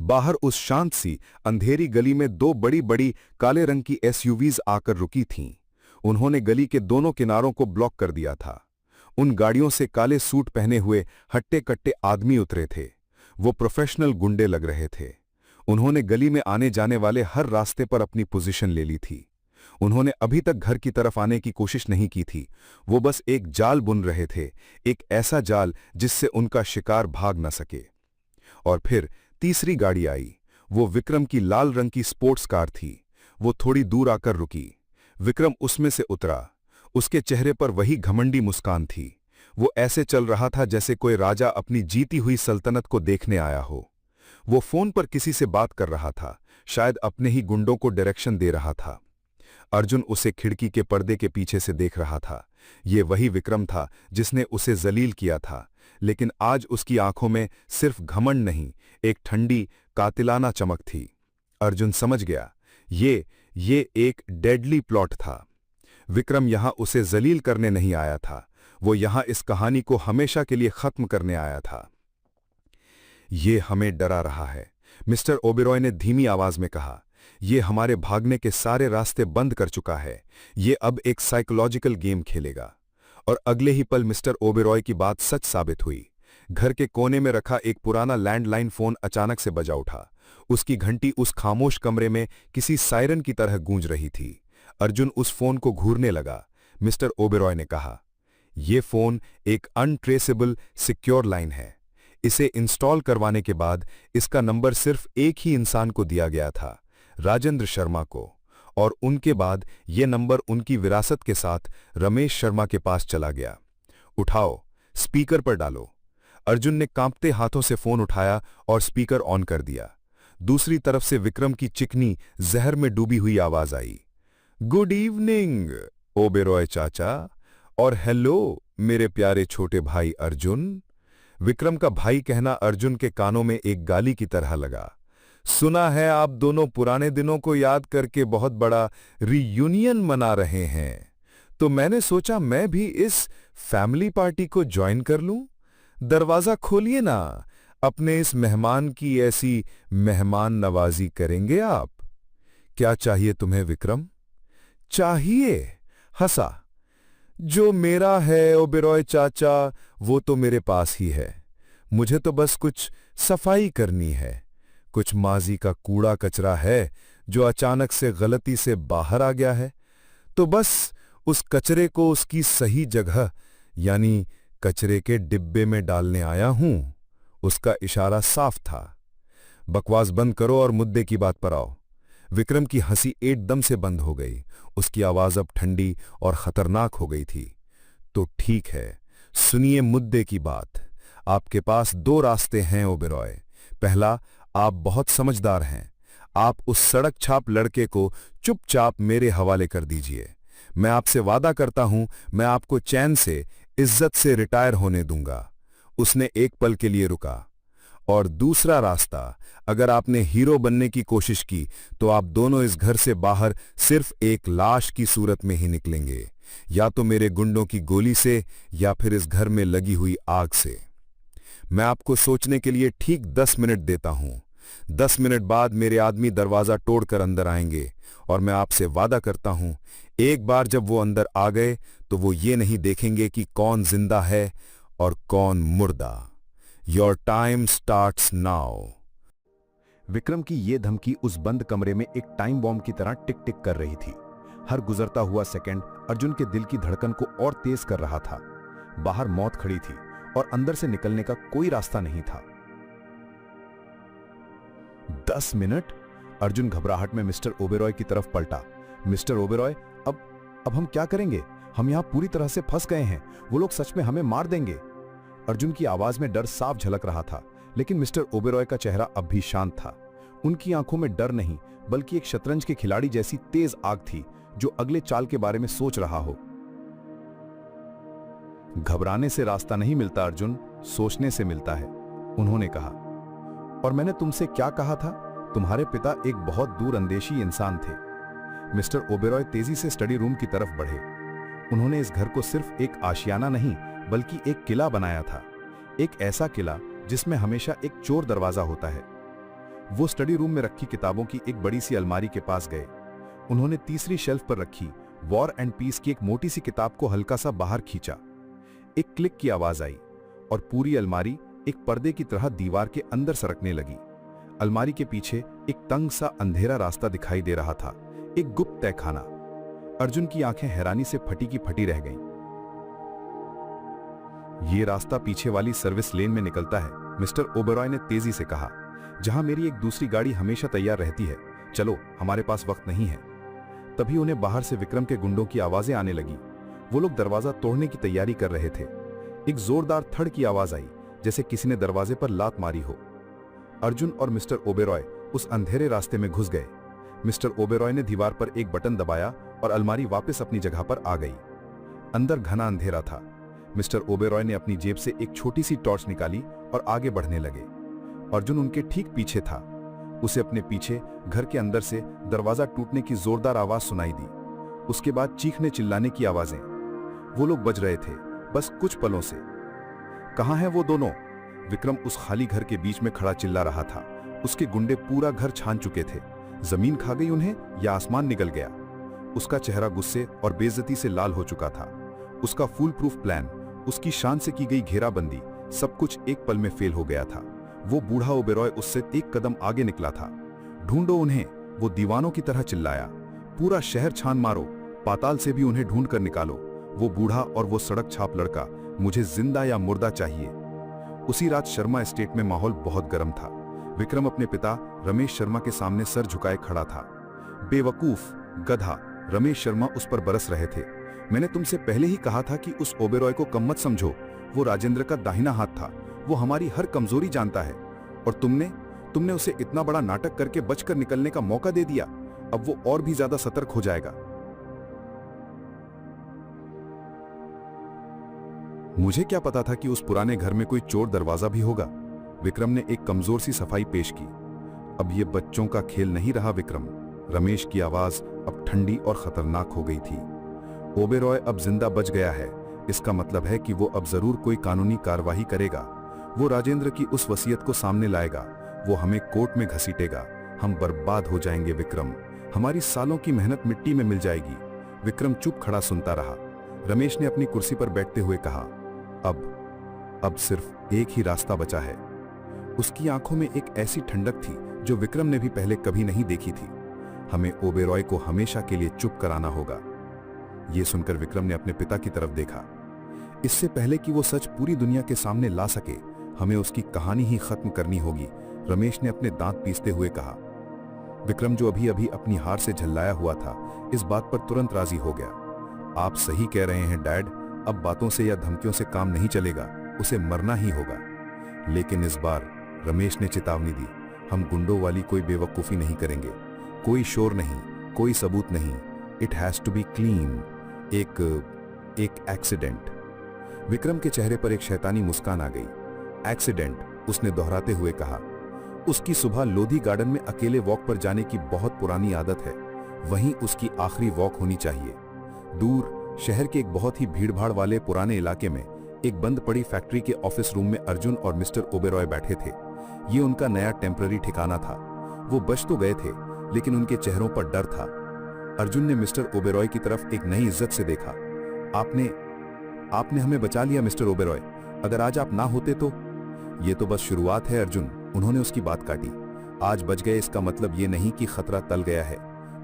बाहर उस शांत सी अंधेरी गली में दो बड़ी बड़ी काले रंग की एसयूवीज आकर रुकी थीं। उन्होंने गली के दोनों किनारों को ब्लॉक कर दिया था। उन गाड़ियों से काले सूट पहने हुए हट्टे-कट्टे आदमी उतरे थे। वो प्रोफेशनल गुंडे लग रहे थे। उन्होंने गली में आने जाने वाले हर रास्ते पर अपनी पोजीशन ले ली थी। उन्होंने अभी तक घर की तरफ आने की कोशिश नहीं की थी। वो बस एक जाल बुन रहे थे, एक ऐसा जाल जिससे उनका शिकार भाग न सके। और फिर तीसरी गाड़ी आई। वो विक्रम की लाल रंग की स्पोर्ट्स कार थी। वो थोड़ी दूर आकर रुकी। विक्रम उसमें से उतरा। उसके चेहरे पर वही घमंडी मुस्कान थी। वो ऐसे चल रहा था जैसे कोई राजा अपनी जीती हुई सल्तनत को देखने आया हो। वो फोन पर किसी से बात कर रहा था, शायद अपने ही गुंडों को डायरेक्शन दे रहा था। अर्जुन उसे खिड़की के पर्दे के पीछे से देख रहा था। ये वही विक्रम था जिसने उसे जलील किया था, लेकिन आज उसकी आंखों में सिर्फ घमंड नहीं, एक ठंडी कातिलाना चमक थी। अर्जुन समझ गया, ये एक डेडली प्लॉट था। विक्रम यहां उसे जलील करने नहीं आया था, वो यहां इस कहानी को हमेशा के लिए खत्म करने आया था। ये हमें डरा रहा है, मिस्टर ओबेरॉय ने धीमी आवाज में कहा। ये हमारे भागने के सारे रास्ते बंद कर चुका है। ये अब एक साइकोलॉजिकल गेम खेलेगा। और अगले ही पल मिस्टर ओबेरॉय की बात सच साबित हुई। घर के कोने में रखा एक पुराना लैंडलाइन फोन अचानक से बजा उठा। उसकी घंटी उस खामोश कमरे में किसी सायरन की तरह गूंज रही थी। अर्जुन उस फोन को घूरने लगा। मिस्टर ओबेरॉय ने कहा, यह फोन एक अनट्रेसेबल सिक्योर लाइन है। इसे इंस्टॉल करवाने के बाद इसका नंबर सिर्फ एक ही इंसान को दिया गया था, राजेंद्र शर्मा को। और उनके बाद यह नंबर उनकी विरासत के साथ रमेश शर्मा के पास चला गया। उठाओ, स्पीकर पर डालो। अर्जुन ने कांपते हाथों से फोन उठाया और स्पीकर ऑन कर दिया। दूसरी तरफ से विक्रम की चिकनी जहर में डूबी हुई आवाज आई। गुड इवनिंग ओबेरॉय चाचा, और हेलो मेरे प्यारे छोटे भाई अर्जुन। विक्रम का भाई कहना अर्जुन के कानों में एक गाली की तरह लगा। सुना है आप दोनों पुराने दिनों को याद करके बहुत बड़ा रीयूनियन मना रहे हैं, तो मैंने सोचा मैं भी इस फैमिली पार्टी को ज्वाइन कर लूं। दरवाजा खोलिए ना, अपने इस मेहमान की ऐसी मेहमान नवाजी करेंगे आप। क्या चाहिए तुम्हें विक्रम? चाहिए, हंसा। जो मेरा है ओबेरॉय चाचा, वो तो मेरे पास ही है। मुझे तो बस कुछ सफाई करनी है। कुछ माजी का कूड़ा कचरा है जो अचानक से गलती से बाहर आ गया है, तो बस उस कचरे को उसकी सही जगह यानी कचरे के डिब्बे में डालने आया हूं। उसका इशारा साफ था। बकवास बंद करो और मुद्दे की बात पर आओ। विक्रम की हंसी एकदम से बंद हो गई। उसकी आवाज अब ठंडी और खतरनाक हो गई थी। तो ठीक है, सुनिए मुद्दे की बात। आपके पास दो रास्ते हैं ओबेरॉय। पहला, आप बहुत समझदार हैं। आप उस सड़क छाप लड़के को चुपचाप मेरे हवाले कर दीजिए। मैं आपसे वादा करता हूं, मैं आपको चैन से, इज्जत से रिटायर होने दूंगा। उसने एक पल के लिए रुका। और दूसरा रास्ता, अगर आपने हीरो बनने की कोशिश की तो आप दोनों इस घर से बाहर सिर्फ एक लाश की सूरत में ही निकलेंगे, या तो मेरे गुंडों की गोली से या फिर इस घर में लगी हुई आग से। मैं आपको सोचने के लिए ठीक 10 मिनट देता हूं। 10 मिनट बाद मेरे आदमी दरवाजा तोड़कर अंदर आएंगे और मैं आपसे वादा करता हूं, एक बार जब वो अंदर आ गए तो वो ये नहीं देखेंगे कि कौन जिंदा है और कौन मुर्दा। Your time starts now. Vikram की ये धमकी उस बंद कमरे में एक टाइम बॉम्ब की तरह टिक टिक कर रही थी। हर गुजरता हुआ सेकंड अर्जुन के दिल की धड़कन को और तेज कर रहा था। बाहर मौत खड़ी थी और अंदर से निकलने का कोई रास्ता नहीं था। 10 मिनट? अर्जुन घबराहट में मिस्टर ओबेरॉय की तरफ पलटा। मिस्टर ओबेरॉय, अब हम क्या करेंगे? हम यहां पूरी तरह से फंस गए हैं। वो लोग सच में हमें मार देंगे। अर्जुन की आवाज में डर साफ झलक रहा था, लेकिन मिस्टर ओबेरॉय का चेहरा अब भी शांत था। उनकी आंखों में डर नहीं, बल्कि एक शतरंज के खिलाड़ी जैसी तेज आग थी जो अगले चाल के बारे में सोच रहा हो। घबराने से रास्ता नहीं मिलता अर्जुन, सोचने से मिलता है, उन्होंने कहा। और मैंने तुमसे क्या कहा था? तुम्हारे पिता एक बहुत दूरंदेशी इंसान थे। मिस्टर ओबेरॉय तेजी से स्टडी रूम की तरफ बढ़े। उन्होंने इस घर को सिर्फ एक आशियाना नहीं, बल्कि एक किला बनाया था। एक ऐसा किला जिसमें हमेशा एक चोर दरवाजा होता है। वो स्टडी रूम में रखी किताबों की एक बड़ी सी अलमारी के पास गए। उन्होंने तीसरी शेल्फ पर रखी वॉर एंड पीस की एक मोटी सी किताब को हल्का सा बाहर खींचा। एक क्लिक की आवाज आई और पूरी अलमारी एक पर्दे की तरह दीवार के अंदर सरकने लगी। अलमारी के पीछे एक तंग सा अंधेरा रास्ता दिखाई दे रहा था, एक गुप्त तहखाना। अर्जुन की आंखें हैरानी से फटी की फटी रह गईं। ये रास्ता पीछे वाली सर्विस लेन में निकलता है, मिस्टर ओबेरॉय ने तेजी से कहा, जहां मेरी एक दूसरी गाड़ी हमेशा तैयार रहती है। चलो, हमारे पास वक्त नहीं है। तभी उन्हें बाहर से विक्रम के गुंडों की आवाजें आने लगी। वो लोग दरवाजा तोड़ने की तैयारी कर रहे थे। एक जोरदार थड़ की आवाज आई, जैसे किसी ने दरवाजे पर लात मारी हो। अर्जुन और मिस्टर ओबेरॉय उस अंधेरे रास्ते में घुस गए। मिस्टर ओबेरॉय ने दीवार पर एक बटन दबाया और अलमारी वापस अपनी जगह पर आ गई। अंदर घना अंधेरा था। मिस्टर ओबेरॉय ने अपनी जेब से एक छोटी सी टॉर्च निकाली और आगे बढ़ने लगे। अर्जुन उनके ठीक पीछे था। उसे अपने पीछे घर के अंदर से दरवाजा टूटने की जोरदार आवाज सुनाई दी। उसके बाद चीखने चिल्लाने की आवाजें। वो लोग बज रहे थे, बस कुछ पलों से। कहां हैं वो दोनों? विक्रम उस खाली घर के बीच में खड़ा चिल्ला रहा था। उसके गुंडे पूरा घर छान चुके थे। जमीन खा गई उन्हें या आसमान निगल गया? उसका चेहरा गुस्से और बेइज्जती से लाल हो चुका था। उसका फूल प्रूफ प्लान, उसकी शान से की गई घेराबंदी, सब कुछ एक पल में फेल हो गया था। वो बूढ़ा ओबेरॉय उससे एक कदम आगे निकला था। ढूंढो उन्हें, वो दीवानों की तरह चिल्लाया। पूरा शहर छान मारो, पाताल से भी उन्हें ढूंढ कर निकालो। वो बूढ़ा और वो सड़क छाप लड़का, मुझे जिंदा या मुर्दा चाहिए। उसी रात शर्मा एस्टेट में माहौल बहुत गर्म था। विक्रम अपने पिता रमेश शर्मा के सामने सर झुकाए खड़ा था। बेवकूफ, गधा, रमेश शर्मा उस पर बरस रहे थे। मैंने तुमसे पहले ही कहा था कि उस ओबेरॉय को कम मत समझो। वो राजेंद्र का दाहिना हाथ था। वो हमारी हर कमजोरी जानता है। और तुमने उसे इतना बड़ा नाटक करके बचकर निकलने का मौका दे दिया। अब वो और भी ज्यादा सतर्क हो जाएगा। मुझे क्या पता था कि उस पुराने घर में कोई चोर दरवाजा भी होगा। विक्रम ने एक कमजोर सी सफाई पेश की। अब ये बच्चों का खेल नहीं रहा विक्रम। रमेश की आवाज अब ठंडी और खतरनाक हो गई थी। ओबेरॉय अब जिंदा बच गया है। इसका मतलब है कि वो अब जरूर कोई कानूनी कार्रवाई करेगा। वो राजेंद्र की उस वसीयत को सामने लाएगा। वो हमें कोर्ट में घसीटेगा। हम बर्बाद हो जाएंगे विक्रम। हमारी सालों की मेहनत मिट्टी में मिल जाएगी। विक्रम चुप खड़ा सुनता रहा। रमेश ने अपनी कुर्सी पर बैठते हुए कहा, अब सिर्फ एक ही रास्ता बचा है। उसकी आंखों में एक ऐसी ठंडक थी जो विक्रम ने भी पहले कभी नहीं देखी थी। हमें ओबेरॉय को हमेशा के लिए चुप कराना होगा। यह सुनकर विक्रम ने अपने पिता की तरफ देखा। इससे पहले कि वो सच पूरी दुनिया के सामने ला सके, हमें उसकी कहानी ही खत्म करनी होगी, रमेश ने अपने दांत पीसते हुए कहा। विक्रम, जो अभी अभी अपनी हार से झल्लाया हुआ था, इस बात पर तुरंत राजी हो गया। आप सही कह रहे हैं डैड, अब बातों से या धमकियों से काम नहीं चलेगा, उसे मरना ही होगा। लेकिन इस बार रमेश ने चेतावनी दी, हम गुंडों वाली कोई बेवकूफ़ी नहीं करेंगे, कोई शोर नहीं, कोई सबूत नहीं। It has to be clean. एक एक्सीडेंट। विक्रम के चेहरे पर एक शैतानी मुस्कान आ गई। एक्सीडेंट, उसने दोहराते हुए कहा। उसकी सुबह लोधी गार्डन में अकेले वॉक पर जाने की बहुत पुरानी आदत है। वहीं उसकी आखिरी वॉक होनी चाहिए। दूर शहर के एक बहुत ही भीड़भाड़ वाले पुराने इलाके में एक बंद पड़ी फैक्ट्री के ऑफिस रूम में अर्जुन और मिस्टर ओबेरॉय बैठे थे। ये उनका नया टेम्पररी ठिकाना था। वो बच तो गए थे, लेकिन उनके चेहरों पर डर था। अर्जुन ने मिस्टर ओबेरॉय की तरफ एक नई इज्जत से देखा। आपने हमें बचा लिया मिस्टर ओबेरॉय। अगर आज आप ना होते तो। ये तो बस शुरुआत है अर्जुन, उन्होंने उसकी बात काटी। आज बच गए इसका मतलब ये नहीं कि खतरा टल गया है,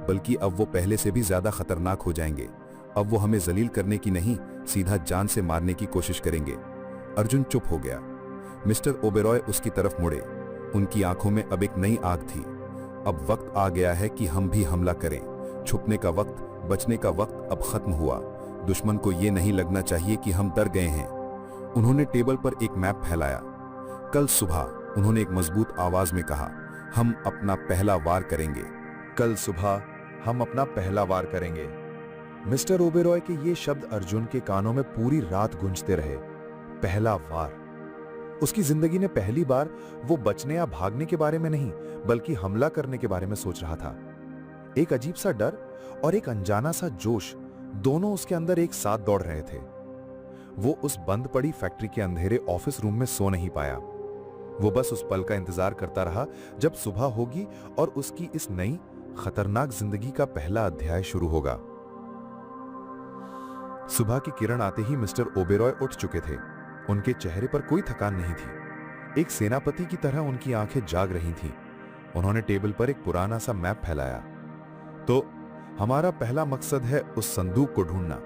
बल्कि अब वो पहले से भी ज्यादा खतरनाक हो जाएंगे। अब वो हमें जलील करने की नहीं, सीधा जान से मारने की कोशिश करेंगे। अर्जुन चुप हो गया। मिस्टर ओबेरॉय उसकी तरफ मुड़े। उनकी आंखों में अब एक नई आग थी। अब वक्त आ गया है कि हम भी हमला करें। छुपने का वक्त, बचने का वक्त अब खत्म हुआ। दुश्मन को ये नहीं लगना चाहिए कि हम डर गए हैं। उन्होंने टेबल पर एक मैप फैलाया। कल सुबह, उन्होंने एक मजबूत आवाज में कहा, हम अपना पहला वार करेंगे। कल सुबह हम अपना पहला वार करेंगे। मिस्टर ओबेरॉय के ये शब्द अर्जुन के कानों में पूरी रात गूंजते रहे। पहला वार। उसकी जिंदगी ने पहली बार वो बचने या भागने के बारे में नहीं, बल्कि हमला करने के बारे में सोच रहा था। एक अजीब सा डर और एक अनजाना सा जोश, दोनों उसके अंदर एक साथ दौड़ रहे थे। वो उस बंद पड़ी फैक्ट्री के अंधेरे ऑफिस रूम में सो नहीं पाया। वो बस उस पल का इंतजार करता रहा जब सुबह होगी और उसकी इस नई खतरनाक जिंदगी का पहला अध्याय शुरू होगा। सुबह की किरण आते ही मिस्टर ओबेरॉय उठ चुके थे। उनके चेहरे पर कोई थकान नहीं थी। एक सेनापति की तरह उनकी आंखें जाग रही थीं। उन्होंने टेबल पर एक पुराना सा मैप फैलाया। तो हमारा पहला मकसद है उस संदूक को ढूंढना।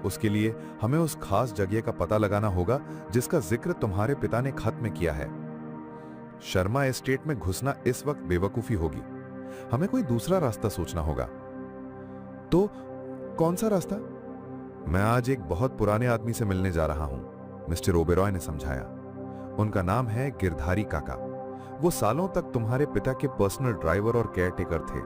उसके लिए हमें उस खास जगह का पता लगाना होगा जिसका जिक्र तुम्हारे पिता ने खत में किया है। शर्मा एस्टेट में घुसना इस वक्त बेवकूफी होगी। हमें कोई दूसरा रास्ता सोचना होगा। तो कौन सा रास्ता? मैं आज एक बहुत पुराने आदमी से मिलने जा रहा हूं, मिस्टर ओबेरॉय ने समझाया। उनका नाम है गिरधारी काका। वो सालों तक तुम्हारे पिता के पर्सनल ड्राइवर और केयरटेकर थे।